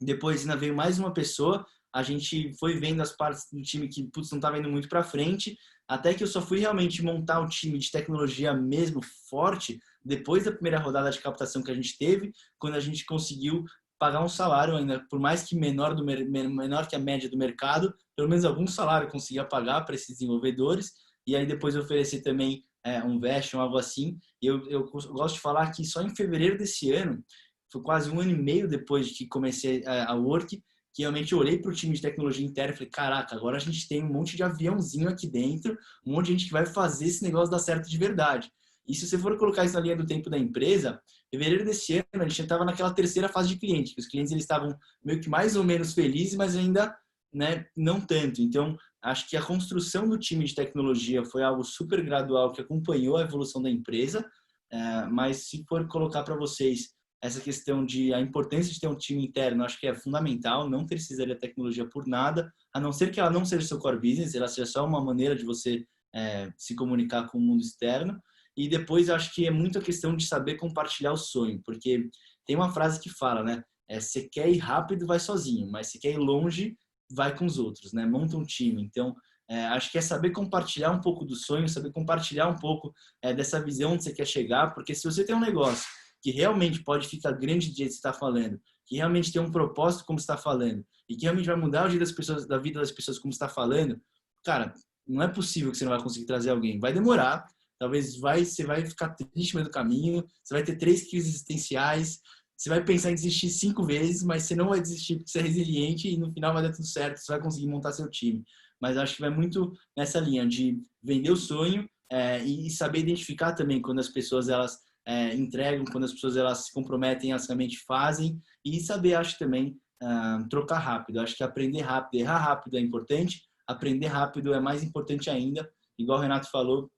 depois ainda veio mais uma pessoa, a gente foi vendo as partes do time que, putz, não estava indo muito para frente, até que eu só fui realmente montar o time de tecnologia mesmo forte depois da primeira rodada de captação que a gente teve, quando a gente conseguiu pagar um salário, ainda por mais que menor que a média do mercado, pelo menos algum salário eu conseguia pagar para esses desenvolvedores, e aí depois oferecer também um vesting, algo assim. Eu gosto de falar que só em fevereiro desse ano, foi quase 1 ano e meio depois de que comecei a Work, que realmente eu olhei para o time de tecnologia interna e falei, caraca, agora a gente tem um monte de aviãozinho aqui dentro, um monte de gente que vai fazer esse negócio dar certo de verdade. E se você for colocar isso na linha do tempo da empresa, em fevereiro desse ano, a gente estava naquela terceira fase de cliente, que os clientes eles estavam meio que mais ou menos felizes, mas ainda não tanto. Então, acho que a construção do time de tecnologia foi algo super gradual que acompanhou a evolução da empresa, mas se for colocar para vocês essa questão de a importância de ter um time interno, acho que é fundamental, não precisaria de tecnologia por nada, a não ser que ela não seja seu core business, ela seja só uma maneira de você se comunicar com o mundo externo. E depois acho que é muito a questão de saber compartilhar o sonho, porque tem uma frase que fala, né? você quer ir rápido, vai sozinho, mas se quer ir longe, vai com os outros, né? Monta um time. Então, acho que é saber compartilhar um pouco do sonho, saber compartilhar um pouco dessa visão onde você quer chegar, porque se você tem um negócio que realmente pode ficar grande do jeito que você está falando, que realmente tem um propósito como você está falando, e que realmente vai mudar o jeito das pessoas, da vida das pessoas como você está falando, cara, não é possível que você não vai conseguir trazer alguém. Vai demorar, talvez você vai ficar triste no meio do caminho, você vai ter 3 crises existenciais, você vai pensar em desistir 5 vezes, mas você não vai desistir porque você é resiliente e no final vai dar tudo certo, você vai conseguir montar seu time. Mas acho que vai muito nessa linha de vender o sonho e saber identificar também quando as pessoas elas entregam, quando as pessoas elas se comprometem, elas realmente fazem, e saber, acho também, trocar rápido. Acho que aprender rápido, errar rápido é importante, aprender rápido é mais importante ainda, igual o Renato falou.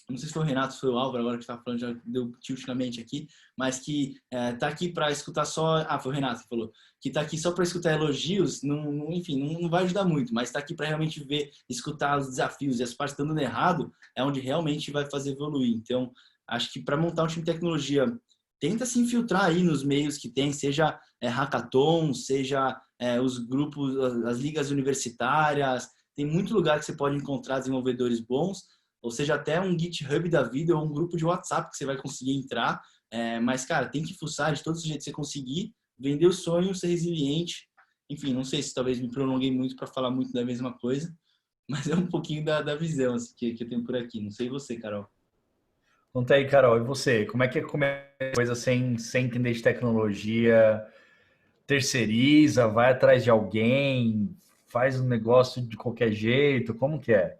Não sei se foi o Renato, foi o Álvaro, agora que estava falando, já deu tilt na mente aqui, mas que tá aqui para escutar só... foi o Renato que falou. Que tá aqui só para escutar elogios, enfim, não vai ajudar muito, mas tá aqui para realmente ver, escutar os desafios e as partes dando errado, é onde realmente vai fazer evoluir. Então, acho que para montar um time de tecnologia, tenta se infiltrar aí nos meios que tem, seja hackathon, seja os grupos, as ligas universitárias, tem muito lugar que você pode encontrar desenvolvedores bons, ou seja, até um GitHub da vida ou um grupo de WhatsApp que você vai conseguir entrar. Mas, cara, tem que fuçar de todos os jeitos que você conseguir, vender o sonho, ser resiliente. Enfim, não sei se talvez me prolonguei muito para falar muito da mesma coisa, mas é um pouquinho da visão assim, que eu tenho por aqui. Não sei você, Carol. Conta aí, Carol, e você? Como é que coisa sem entender de tecnologia? Terceiriza, vai atrás de alguém, faz um negócio de qualquer jeito? Como que é?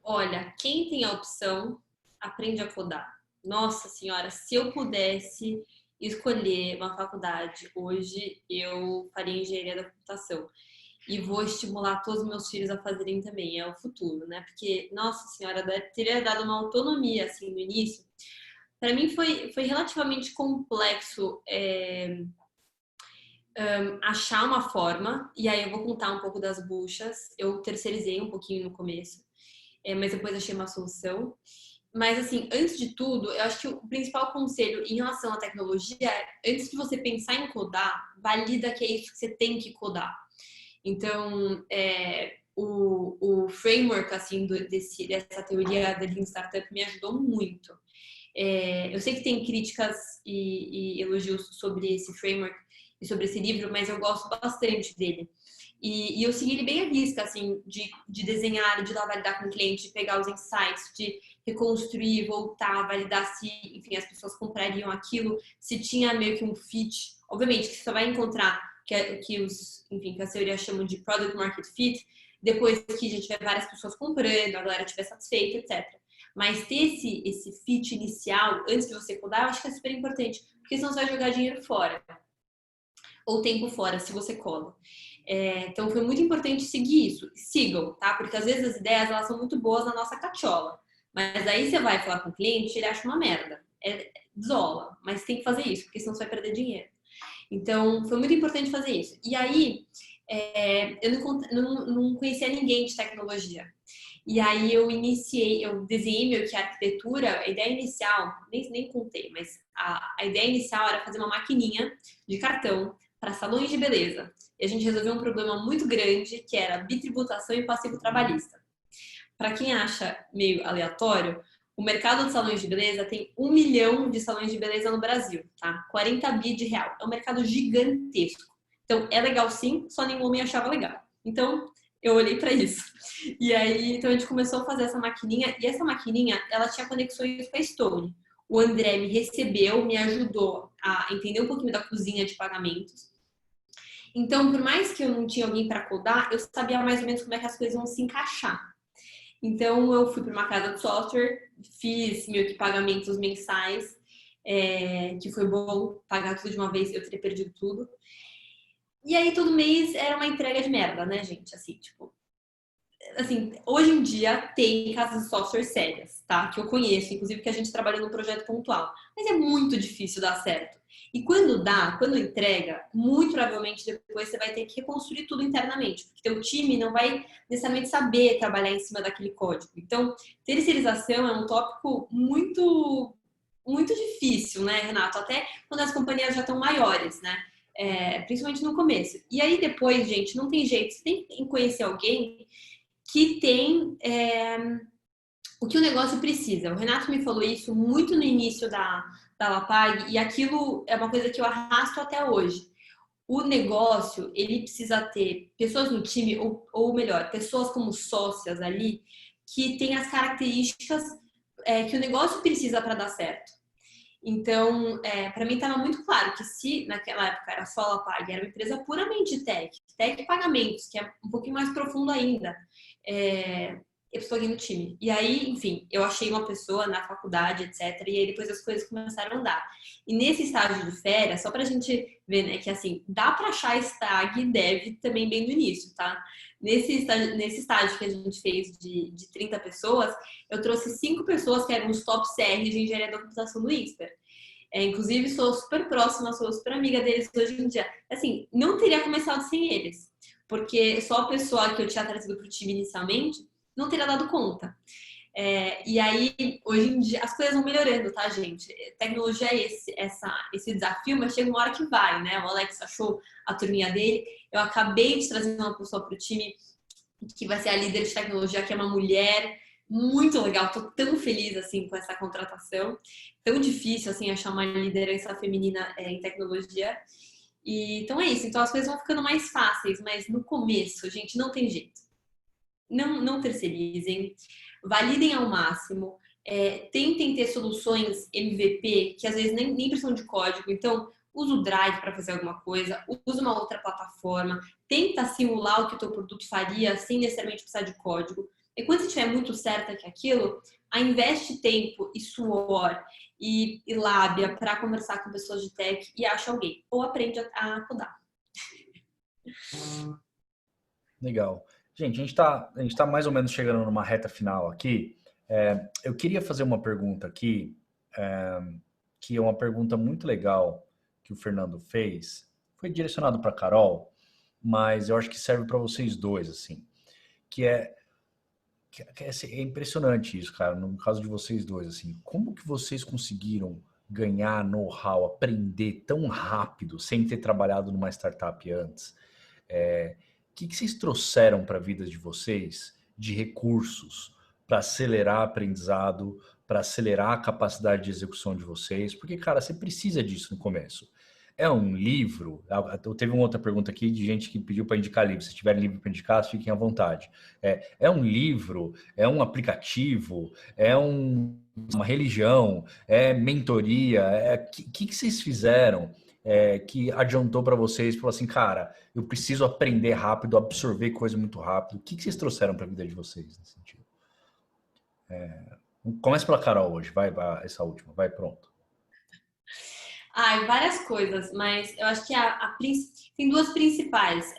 Olha, quem tem a opção, aprende a codar. Nossa senhora, se eu pudesse escolher uma faculdade hoje, eu faria engenharia da computação. E vou estimular todos os meus filhos a fazerem também, é o futuro, né? Porque, nossa senhora, teria dado uma autonomia, assim, no início. Para mim foi relativamente complexo achar uma forma, e aí eu vou contar um pouco das buchas. Eu terceirizei um pouquinho no começo, mas depois achei uma solução. Mas, assim, antes de tudo, eu acho que o principal conselho em relação à tecnologia é, antes de você pensar em codar, valida que é isso que você tem que codar. Então, o framework, assim, dessa teoria da Lean Startup me ajudou muito. Eu sei que tem críticas e elogios sobre esse framework e sobre esse livro, mas eu gosto bastante dele. E eu segui ele bem à risca, assim, de desenhar, de ir lá validar com o cliente, de pegar os insights, de reconstruir, voltar, validar se, enfim, as pessoas comprariam aquilo, se tinha meio que um fit. Obviamente que você só vai encontrar que a teoria chama de product market fit, depois que já tiver várias pessoas comprando, a galera estiver satisfeita, etc. Mas ter esse fit inicial, antes de você codar, eu acho que é super importante, porque senão você vai jogar dinheiro fora. Ou tempo fora, se você coda. Então, foi muito importante seguir isso. Sigam, tá? Porque às vezes as ideias, elas são muito boas na nossa cachola. Mas aí você vai falar com o cliente, ele acha uma merda. Desola. Mas tem que fazer isso, porque senão você vai perder dinheiro. Então, foi muito importante fazer isso. E aí, eu não conhecia ninguém de tecnologia. E aí eu desenhei meio que a arquitetura, a ideia inicial, nem contei, mas a ideia inicial era fazer uma maquininha de cartão para salões de beleza. E a gente resolveu um problema muito grande, que era bitributação e passivo trabalhista. Para quem acha meio aleatório, o mercado de salões de beleza tem 1 milhão de salões de beleza no Brasil, tá? 40 bi de real. É um mercado gigantesco. Então, é legal sim, só nenhum homem achava legal. Então, eu olhei para isso. E aí, então a gente começou a fazer essa maquininha, e essa maquininha, ela tinha conexões com a Stone. O André me recebeu, me ajudou a entender um pouquinho da cozinha de pagamentos. Então, por mais que eu não tinha alguém para codar, eu sabia mais ou menos como é que as coisas vão se encaixar. Então, eu fui para uma casa de software, fiz meio que pagamentos mensais, que foi bom pagar tudo de uma vez, eu teria perdido tudo. E aí, todo mês era uma entrega de merda, né, gente? Assim, hoje em dia tem casas de software sérias, tá? Que eu conheço, inclusive que a gente trabalha num projeto pontual. Mas é muito difícil dar certo. E quando entrega, muito provavelmente depois você vai ter que reconstruir tudo internamente, porque teu time não vai necessariamente saber trabalhar em cima daquele código. Então, terceirização é um tópico muito, muito difícil, né, Renato? Até quando as companhias já estão maiores, né? principalmente no começo. E aí depois, gente, não tem jeito, você tem que conhecer alguém que tem o que o negócio precisa. O Renato me falou isso muito no início da Lapag, e aquilo é uma coisa que eu arrasto até hoje. O negócio, ele precisa ter pessoas no time, ou melhor, pessoas como sócias ali, que têm as características que o negócio precisa para dar certo. Então, para mim estava muito claro que se naquela época era só a Lapag, era uma empresa puramente tech pagamentos, que é um pouquinho mais profundo ainda, eu estou aqui no time. E aí, enfim, eu achei uma pessoa na faculdade, etc. E aí depois as coisas começaram a andar. E nesse estágio de férias, só pra gente ver, né, que assim, dá pra achar stag e dev também bem no início, tá? Nesse estágio que a gente fez de 30 pessoas, eu trouxe 5 pessoas que eram os top CRs de engenharia da computação do INSPER. Inclusive, sou super próxima, sou super amiga deles hoje em dia. Assim, não teria começado sem eles, porque só a pessoa que eu tinha trazido pro time inicialmente não teria dado conta. E aí, hoje em dia, as coisas vão melhorando, tá, gente? Tecnologia é esse desafio, mas chega uma hora que vai, né? O Alex achou a turminha dele. Eu acabei de trazer uma pessoa para o time que vai ser a líder de tecnologia, que é uma mulher muito legal. Tô tão feliz, assim, com essa contratação. Tão difícil, assim, achar uma liderança feminina em tecnologia. Então é isso. Então as coisas vão ficando mais fáceis, mas no começo, gente, não tem jeito. Não terceirizem, validem ao máximo, tentem ter soluções MVP que às vezes nem precisam de código, então usa o Drive para fazer alguma coisa, usa uma outra plataforma, tenta simular o que o teu produto faria sem necessariamente precisar de código. E quando você estiver muito certa que aquilo, investe tempo e suor e lábia para conversar com pessoas de tech e acha alguém, ou aprende a codar. Legal. Gente, a gente tá mais ou menos chegando numa reta final aqui. Eu queria fazer uma pergunta aqui, que é uma pergunta muito legal que o Fernando fez. Foi direcionado para Carol, mas eu acho que serve para vocês dois, assim. É impressionante isso, cara, no caso de vocês dois, assim. Como que vocês conseguiram ganhar know-how, aprender tão rápido, sem ter trabalhado numa startup antes? O que vocês trouxeram para a vida de vocês de recursos para acelerar aprendizado, para acelerar a capacidade de execução de vocês? Porque, cara, você precisa disso no começo. É um livro? Teve uma outra pergunta aqui de gente que pediu para indicar livro. Se tiver livro para indicar, fiquem à vontade. É um livro? É um aplicativo? É uma religião? É mentoria? Que vocês fizeram que adiantou para vocês? Falou assim, cara, eu preciso aprender rápido, absorver coisa muito rápido. O que vocês trouxeram para a vida de vocês nesse sentido? Começa pela Carol hoje, vai essa última, vai, pronto. Várias coisas, mas eu acho que tem duas principais.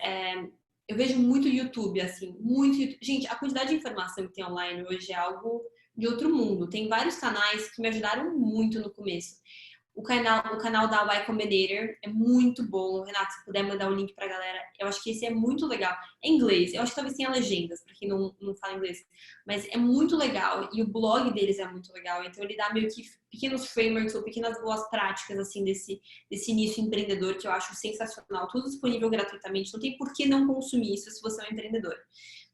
Eu vejo muito YouTube, assim, muito YouTube. Gente, a quantidade de informação que tem online hoje é algo de outro mundo. Tem vários canais que me ajudaram muito no começo. O canal da Y Combinator é muito bom. Renato, se puder mandar o link pra galera, eu acho que esse é muito legal. É em inglês, eu acho que talvez tenha legendas, pra quem não fala inglês. Mas é muito legal e o blog deles é muito legal. Então ele dá meio que pequenos frameworks ou pequenas boas práticas, assim, desse início empreendedor que eu acho sensacional. Tudo disponível gratuitamente, não tem por que não consumir isso se você é um empreendedor.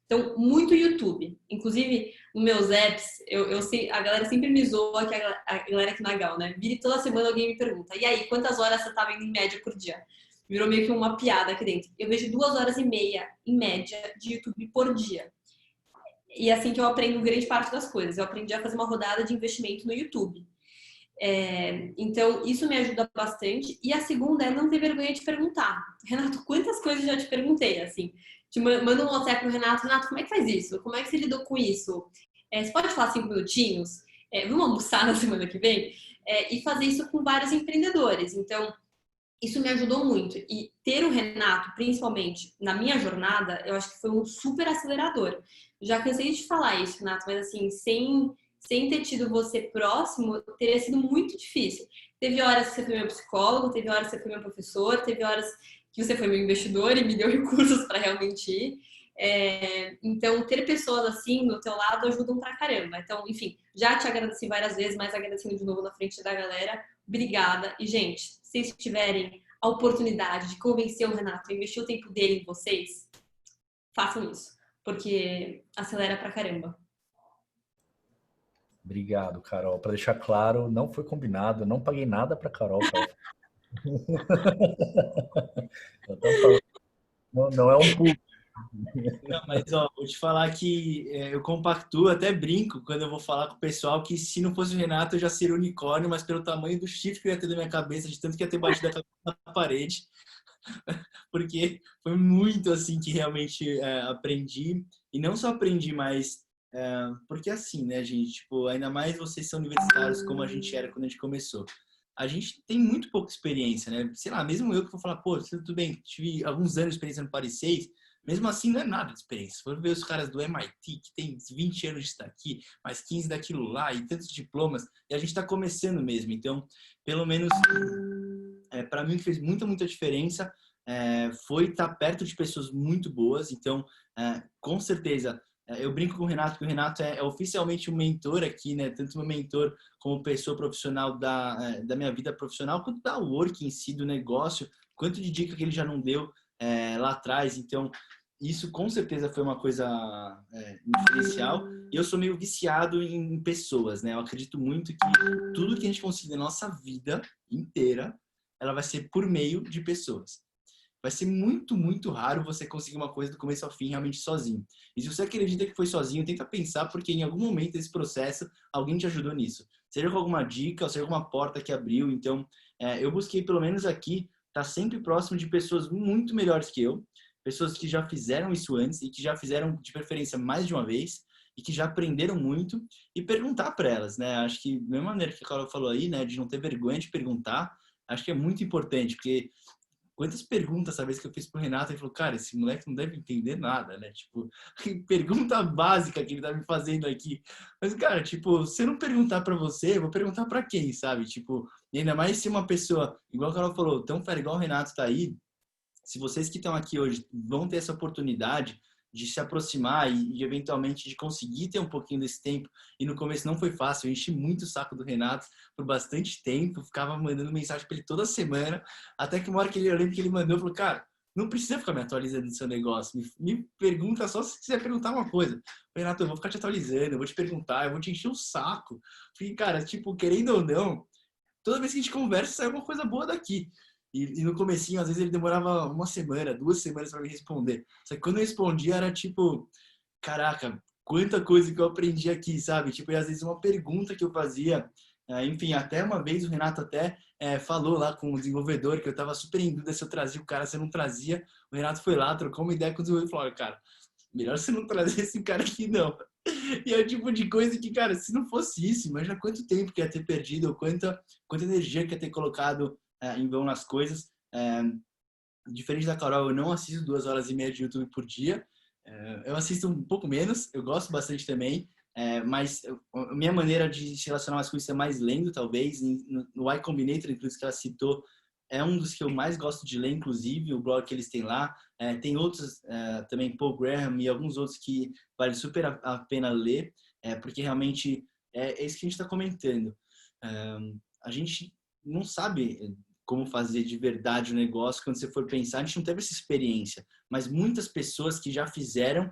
Então, muito YouTube. Inclusive, nos meus apps, eu sei, a galera sempre me zoa, que a galera aqui na Gal, né? Vira toda semana alguém me pergunta, e aí, quantas horas você tá vendo em média por dia? Virou meio que uma piada aqui dentro. Eu vejo 2h30, em média, de YouTube por dia. E é assim que eu aprendo grande parte das coisas. Eu aprendi a fazer uma rodada de investimento no YouTube. Então, isso me ajuda bastante. E a segunda é não ter vergonha de perguntar. Renato, quantas coisas já te perguntei, assim? Te manda um WhatsApp pro Renato. Renato, como é que faz isso? Como é que você lidou com isso? Você pode falar 5 minutinhos? Vamos almoçar na semana que vem? E fazer isso com vários empreendedores. Então, isso me ajudou muito. E ter o Renato, principalmente na minha jornada, eu acho que foi um super acelerador. Já cansei de falar isso, Renato, mas assim, sem ter tido você próximo, teria sido muito difícil. Teve horas que você foi meu psicólogo, teve horas que você foi meu professor, teve horas que você foi meu investidor e me deu recursos para realmente ir. Então, ter pessoas assim do teu lado ajudam pra caramba. Então, enfim, já te agradeci várias vezes, mas agradecendo de novo na frente da galera. Obrigada. E, gente, se vocês tiverem a oportunidade de convencer o Renato a investir o tempo dele em vocês, façam isso, porque acelera pra caramba. Obrigado, Carol. Para deixar claro, não foi combinado, eu não paguei nada para Carol. Não é um pulo. Não, mas ó, vou te falar que eu compactuo, até brinco quando eu vou falar com o pessoal que se não fosse o Renato eu já seria unicórnio, mas pelo tamanho do chifre que eu ia ter na minha cabeça, de tanto que ia ter batido a cabeça na parede, porque foi muito assim que realmente aprendi, e não só aprendi, mas porque assim, né, gente, tipo, ainda mais vocês são universitários como a gente era quando a gente começou. A gente tem muito pouca experiência, né? Sei lá, mesmo eu que vou falar, pô, tudo bem, tive alguns anos de experiência no Paris 6, mesmo assim não é nada de experiência. Se for ver os caras do MIT, que tem 20 anos de estar aqui, mais 15 daquilo lá, e tantos diplomas, e a gente está começando mesmo. Então, pelo menos, para mim, o que fez muita diferença foi estar perto de pessoas muito boas. Então, com certeza, eu brinco com o Renato, que o Renato é oficialmente um mentor aqui, né? Tanto meu mentor como pessoa profissional da minha vida profissional, quanto da work em si, do negócio, quanto de dica que ele já não deu lá atrás. Então, isso com certeza foi uma coisa diferencial. E eu sou meio viciado em pessoas, né? Eu acredito muito que tudo que a gente conseguir na nossa vida inteira, ela vai ser por meio de pessoas. Vai ser muito raro você conseguir uma coisa do começo ao fim realmente sozinho. E se você acredita que foi sozinho, tenta pensar, porque em algum momento desse processo, alguém te ajudou nisso. Seja com alguma dica, ou seja com alguma porta que abriu. Então, eu busquei, pelo menos aqui, estar sempre próximo de pessoas muito melhores que eu, pessoas que já fizeram isso antes e que já fizeram, de preferência, mais de uma vez, e que já aprenderam muito, e perguntar para elas, né? Acho que, da mesma maneira que a Carol falou aí, né, de não ter vergonha de perguntar, acho que é muito importante, porque quantas perguntas, essa vez que eu fiz pro Renato, ele falou, cara, esse moleque não deve entender nada, né? Tipo, que pergunta básica que ele tá me fazendo aqui. Mas, cara, tipo, se eu não perguntar pra você, eu vou perguntar pra quem, sabe? Tipo, e ainda mais se uma pessoa, igual a Carol falou, tão fera, igual o Renato tá aí, se vocês que estão aqui hoje vão ter essa oportunidade de se aproximar e eventualmente de conseguir ter um pouquinho desse tempo, e no começo não foi fácil, eu enchi muito o saco do Renato por bastante tempo, ficava mandando mensagem para ele toda semana, até que uma hora que eu lembro que ele mandou, falou, cara, não precisa ficar me atualizando do seu negócio, me pergunta só se quiser perguntar uma coisa. Renato, eu vou ficar te atualizando, eu vou te perguntar, eu vou te encher o saco. Porque, cara, tipo, querendo ou não, toda vez que a gente conversa, sai alguma coisa boa daqui. E no comecinho, às vezes ele demorava uma semana, 2 semanas para me responder. Só que quando eu respondia, era tipo, caraca, quanta coisa que eu aprendi aqui, sabe? Tipo, e às vezes uma pergunta que eu fazia, enfim, até uma vez o Renato até falou lá com o desenvolvedor que eu tava super em dúvida se eu trazia o cara, se eu não trazia. O Renato foi lá, trocou uma ideia com o desenvolvedor e falou, cara, melhor você não trazer esse cara aqui não. E é o tipo de coisa que, cara, se não fosse isso, imagina quanto tempo que ia ter perdido, ou quanta energia que ia ter colocado em vão nas coisas. Diferente da Carol, eu não assisto 2 horas e meia de YouTube por dia. Eu assisto um pouco menos, eu gosto bastante também, mas a minha maneira de se relacionar mais com isso é mais lendo, talvez. No Y Combinator, inclusive, que ela citou, é um dos que eu mais gosto de ler, inclusive, o blog que eles têm lá. Tem outros também, Paul Graham e alguns outros que vale super a pena ler, porque realmente é isso que a gente está comentando. A gente não sabe como fazer de verdade o negócio quando você for pensar. A gente não teve essa experiência, mas muitas pessoas que já fizeram,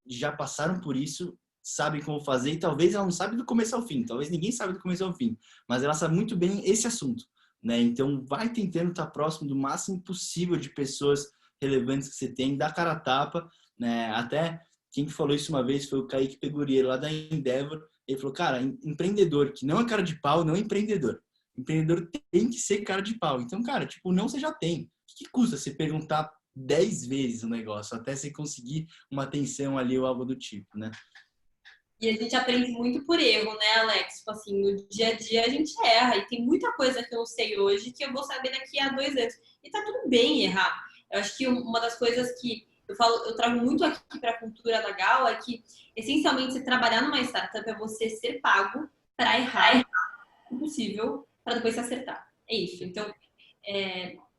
já passaram por isso, sabem como fazer, e talvez ela não sabe do começo ao fim, talvez ninguém sabe do começo ao fim, mas ela sabe muito bem esse assunto, né? Então vai tentando estar próximo do máximo possível de pessoas relevantes que você tem, dá cara a tapa, né? Até quem falou isso uma vez foi o Kaique Pegoriero lá da Endeavor. Ele falou, cara, empreendedor que não é cara de pau, não é empreendedor. Empreendedor tem que ser cara de pau. Então, cara, tipo, não você já tem. O que custa você perguntar 10 vezes o negócio até você conseguir uma atenção ali ou algo do tipo, né? E a gente aprende muito por erro, né, Alex? Tipo assim, no dia a dia a gente erra. E tem muita coisa que eu não sei hoje que eu vou saber daqui a 2 anos. E tá tudo bem errar. Eu acho que uma das coisas que eu trago muito aqui para a cultura da Gal é que, essencialmente, você trabalhar numa startup é você ser pago para errar o possível para depois se acertar. É isso. Então,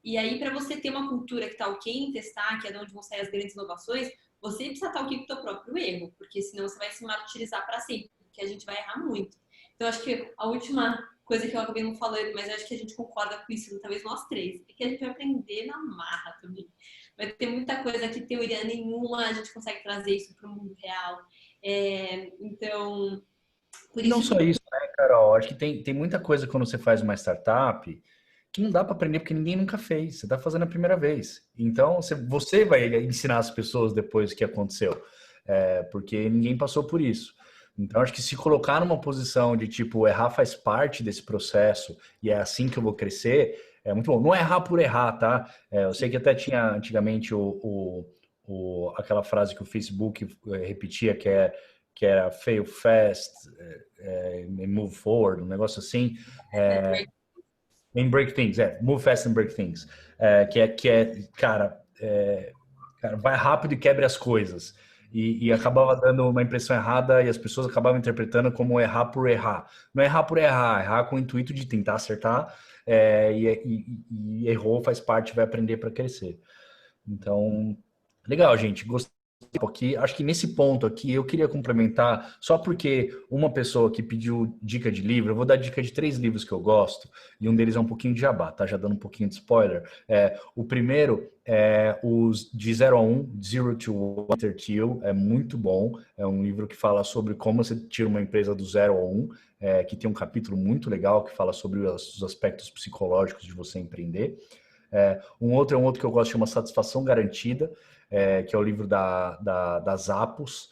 e aí, para você ter uma cultura que tá ok em testar, que é de onde vão sair as grandes inovações, você precisa estar ok com o seu próprio erro, porque senão você vai se martirizar para sempre, porque a gente vai errar muito. Então, acho que a última coisa que eu acabei não falando, mas eu acho que a gente concorda com isso, talvez nós três, é que a gente vai aprender na marra também. Vai ter muita coisa que teoria nenhuma a gente consegue trazer isso para o mundo real. Então, por E não isso só que isso, né, Carol? Acho que tem muita coisa quando você faz uma startup que não dá para aprender porque ninguém nunca fez. Você está fazendo a primeira vez. Então, você vai ensinar as pessoas depois o que aconteceu, porque ninguém passou por isso. Então, acho que se colocar numa posição de tipo, errar faz parte desse processo e é assim que eu vou crescer, é muito bom. Não é errar por errar, tá? Eu sei que até tinha antigamente aquela frase que o Facebook repetia, que era fail fast, and move forward, um negócio assim. And break things, move fast and break things. Cara, vai rápido e quebre as coisas. E acabava dando uma impressão errada e as pessoas acabavam interpretando como errar por errar. Não é errar por errar, errar com o intuito de tentar acertar, e errou, faz parte, vai aprender para crescer. Então, legal, gente. Gostei aqui. Acho que nesse ponto aqui eu queria complementar, só porque uma pessoa que pediu dica de livro, eu vou dar dica de 3 livros que eu gosto, e um deles é um pouquinho de jabá, tá? Já dando um pouquinho de spoiler. O primeiro é os de 0 a 1, Zero to One Till, é muito bom. É um livro que fala sobre como você tira uma empresa do 0 a 1, que tem um capítulo muito legal que fala sobre os aspectos psicológicos de você empreender. Um outro que eu gosto chama Satisfação Garantida, que é o livro da Zappos.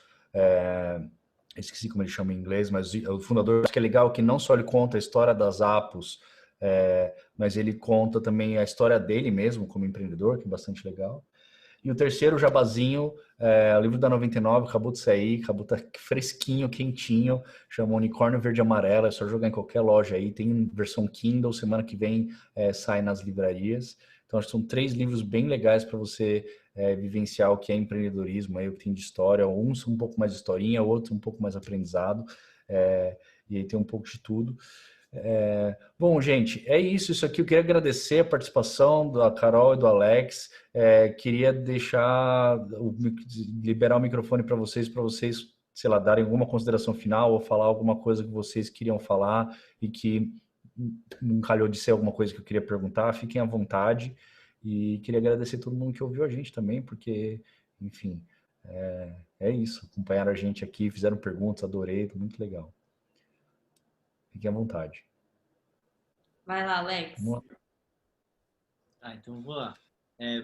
Esqueci como ele chama em inglês, mas o fundador, acho que é legal que não só ele conta a história das Zappos, mas ele conta também a história dele mesmo como empreendedor, que é bastante legal. E o terceiro, o jabazinho, o livro da 99, acabou de sair, acabou de estar fresquinho, quentinho, chama Unicórnio Verde e Amarelo, é só jogar em qualquer loja aí, tem versão Kindle, semana que vem sai nas livrarias. Então, acho que são 3 livros bem legais para você vivenciar o que é empreendedorismo, aí, o que tem de história, uns um pouco mais historinha, outros um pouco mais aprendizado, e aí tem um pouco de tudo. Bom, gente, é isso aqui. Eu queria agradecer a participação da Carol e do Alex. Queria liberar o microfone para vocês, sei lá, darem alguma consideração final ou falar alguma coisa que vocês queriam falar e que não calhou de ser alguma coisa que eu queria perguntar. Fiquem à vontade. E queria agradecer todo mundo que ouviu a gente também, porque, enfim, é isso. Acompanharam a gente aqui, fizeram perguntas, adorei, muito legal. Fiquem à vontade. Vai lá, Alex. Então vou lá.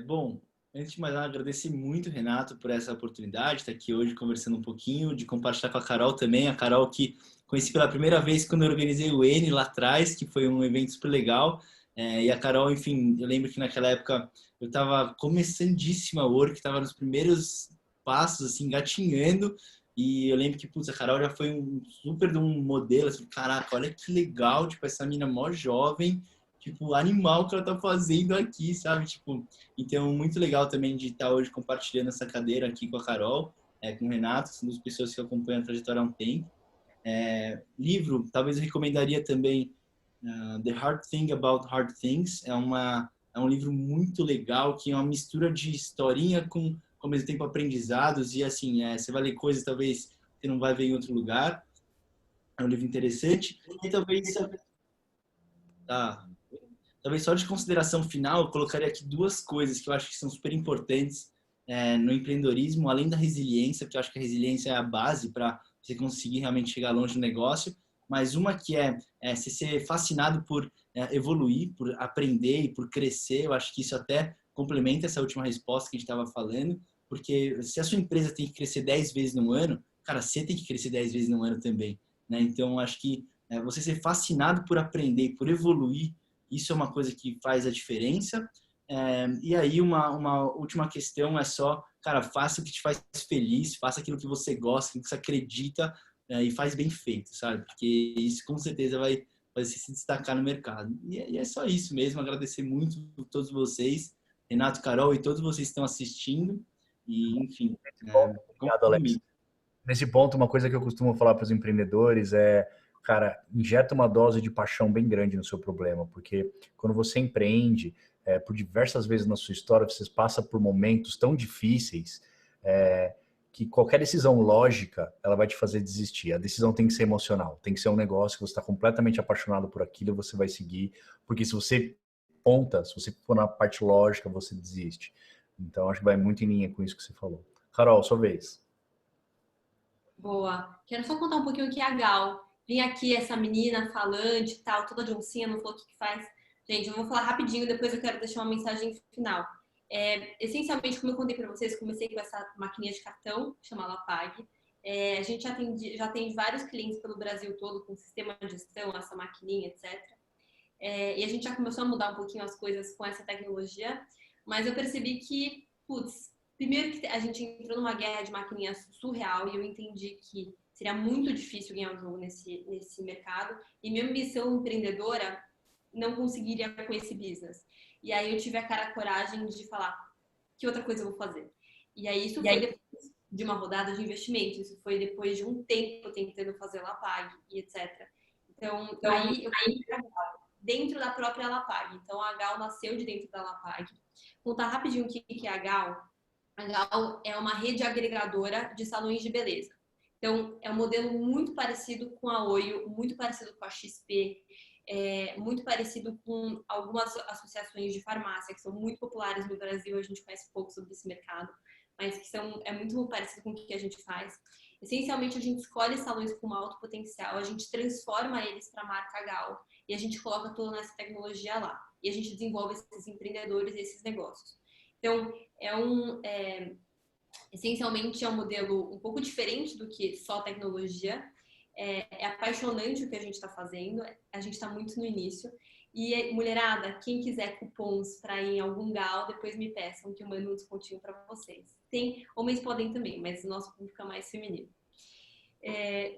Bom, antes de mais nada, agradecer muito, Renato, por essa oportunidade de estar aqui hoje conversando um pouquinho, de compartilhar com a Carol também. A Carol que conheci pela primeira vez quando eu organizei o N lá atrás, que foi um evento super legal. E a Carol, enfim, eu lembro que naquela época eu estava começandíssima a work, estava nos primeiros passos, assim, engatinhando. E eu lembro que, putz, a Carol já foi um super de um modelo, assim, caraca, olha que legal, tipo, essa mina mó jovem, tipo, animal que ela tá fazendo aqui, sabe? Tipo, então, muito legal também de estar hoje compartilhando essa cadeira aqui com a Carol, com o Renato, são duas pessoas que acompanham a trajetória há um tempo. Livro, talvez eu recomendaria também The Hard Thing About Hard Things. É um livro muito legal, que é uma mistura de historinha com, ao mesmo tempo, aprendizados. E, assim, você vai ler coisas, talvez, que não vai ver em outro lugar. É um livro interessante. E talvez... Talvez só de consideração final, eu colocaria aqui 2 coisas que eu acho que são super importantes no empreendedorismo, além da resiliência, porque eu acho que a resiliência é a base para você conseguir realmente chegar longe no negócio, mas uma que você ser fascinado por evoluir, por aprender e por crescer. Eu acho que isso até complementa essa última resposta que a gente estava falando, porque se a sua empresa tem que crescer 10 vezes no ano, cara, você tem que crescer 10 vezes no ano também, né? Então, acho que você ser fascinado por aprender, por evoluir, isso é uma coisa que faz a diferença. E aí, uma última questão é só, cara, faça o que te faz feliz, faça aquilo que você gosta, aquilo que você acredita, e faz bem feito, sabe? Porque isso com certeza vai você se destacar no mercado. E é só isso mesmo, agradecer muito a todos vocês, Renato, Carol e todos vocês que estão assistindo. E, enfim, Obrigado, Alex. Nesse ponto, uma coisa que eu costumo falar para os empreendedores é, cara, injeta uma dose de paixão bem grande no seu problema, porque quando você empreende, por diversas vezes na sua história, você passa por momentos tão difíceis que qualquer decisão lógica, ela vai te fazer desistir. A decisão tem que ser emocional, tem que ser um negócio que você está completamente apaixonado por aquilo, você vai seguir, porque se você se você for na parte lógica, você desiste. Então, acho que vai muito em linha com isso que você falou. Carol, sua vez. Boa. Quero só contar um pouquinho o que é a Gal. Vim aqui essa menina falante e tal, toda de oncinha, não falou o que faz. Gente, eu vou falar rapidinho, depois eu quero deixar uma mensagem final. Essencialmente, como eu contei para vocês, comecei com essa maquininha de cartão, chamada Pag. A gente já atende vários clientes pelo Brasil todo com sistema de gestão, essa maquininha, etc. E a gente já começou a mudar um pouquinho as coisas com essa tecnologia, mas eu percebi que, putz, primeiro que a gente entrou numa guerra de maquininhas surreal e eu entendi que seria muito difícil ganhar um jogo nesse mercado e minha missão empreendedora não conseguiria com esse business. E aí eu tive a coragem de falar, que outra coisa eu vou fazer? E aí isso foi depois de uma rodada de investimento, isso foi depois de um tempo tentando fazer Lapag e etc. Então aí eu fui dentro da própria Lapag. Então a Gal nasceu de dentro da Lapag. Vou contar rapidinho o que é a Gal. A Gal é uma rede agregadora de salões de beleza. Então, é um modelo muito parecido com a Oio, muito parecido com a XP, muito parecido com algumas associações de farmácia que são muito populares no Brasil. A gente conhece pouco sobre esse mercado, mas que é muito parecido com o que a gente faz. Essencialmente, a gente escolhe salões com alto potencial, a gente transforma eles para a marca Gal e a gente coloca toda essa tecnologia lá. E a gente desenvolve esses empreendedores e esses negócios. Então, essencialmente é um modelo um pouco diferente do que só tecnologia. É apaixonante o que a gente está fazendo, a gente está muito no início. E, mulherada, quem quiser cupons para ir em algum Gal, depois me peçam que eu mando um descontinho para vocês. Homens podem também, mas o nosso público é mais feminino.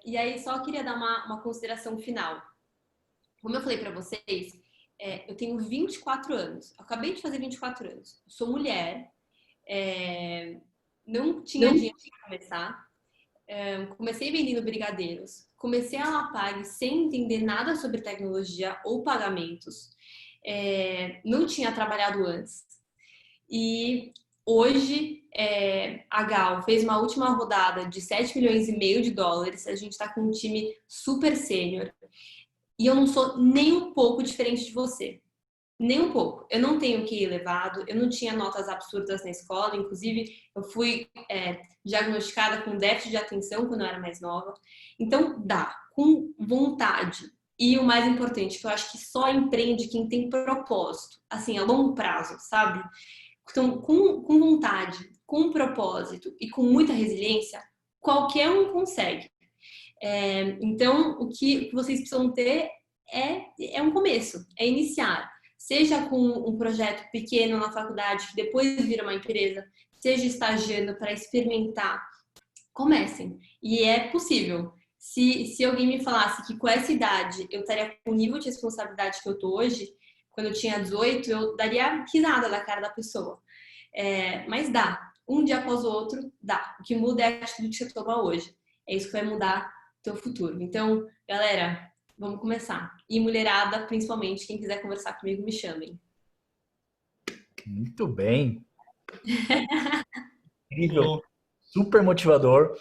E aí, só queria dar uma consideração final. Como eu falei para vocês, eu tenho 24 anos, acabei de fazer 24 anos, sou mulher, não tinha dinheiro para começar, comecei vendendo brigadeiros, comecei a Lapag sem entender nada sobre tecnologia ou pagamentos, não tinha trabalhado antes. E hoje a Gal fez uma última rodada de 7 milhões e meio de dólares, a gente está com um time super sênior. E eu não sou nem um pouco diferente de você. Nem um pouco. Eu não tenho QI elevado, eu não tinha notas absurdas na escola, inclusive eu fui diagnosticada com déficit de atenção quando eu era mais nova. Então, dá, com vontade. E o mais importante, que eu acho que só empreende quem tem propósito, assim, a longo prazo, sabe? Então, com vontade, com propósito e com muita resiliência, qualquer um consegue. Então, o que vocês precisam ter é um começo, é iniciar. Seja com um projeto pequeno na faculdade, que depois vira uma empresa, seja estagiando para experimentar, comecem. E é possível. Se alguém me falasse que com essa idade eu estaria com o nível de responsabilidade que eu tô hoje, quando eu tinha 18, eu daria risada da cara da pessoa. Mas dá. Um dia após o outro, dá. O que muda é a atitude que você toma hoje. É isso que vai mudar o teu futuro. Então, galera, vamos começar. E mulherada, principalmente, quem quiser conversar comigo, me chamem. Muito bem. Incrível. Super motivador.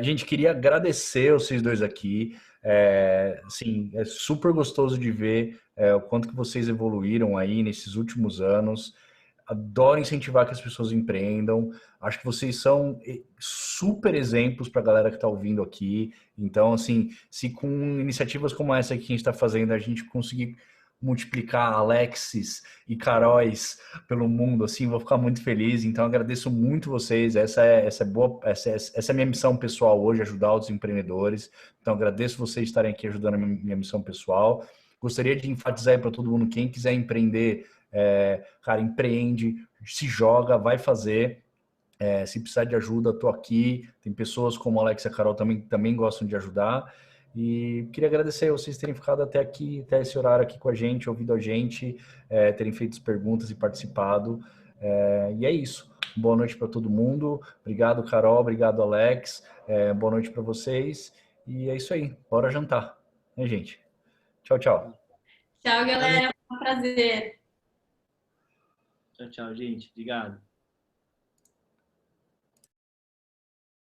Gente, queria agradecer vocês dois aqui. Assim, é super gostoso de ver o quanto que vocês evoluíram aí nesses últimos anos. Adoro incentivar que as pessoas empreendam. Acho que vocês são super exemplos para a galera que está ouvindo aqui. Então, assim, se com iniciativas como essa que a gente está fazendo, a gente conseguir multiplicar Alexis e Caróis pelo mundo, assim, vou ficar muito feliz. Então, agradeço muito vocês. Essa é a minha missão pessoal hoje, ajudar os empreendedores. Então, agradeço vocês estarem aqui ajudando a minha missão pessoal. Gostaria de enfatizar para todo mundo, quem quiser empreender, cara, empreende, se joga, vai fazer. Se precisar de ajuda, estou aqui. Tem pessoas como a Alex e a Carol também gostam de ajudar. E queria agradecer a vocês terem ficado até aqui, até esse horário aqui com a gente, ouvido a gente, terem feito as perguntas e participado. E é isso. Boa noite para todo mundo. Obrigado, Carol. Obrigado, Alex. Boa noite para vocês. E é isso aí. Bora jantar, né, gente? Tchau, tchau. Tchau, galera. Foi um prazer. Tchau, tchau, gente. Obrigado.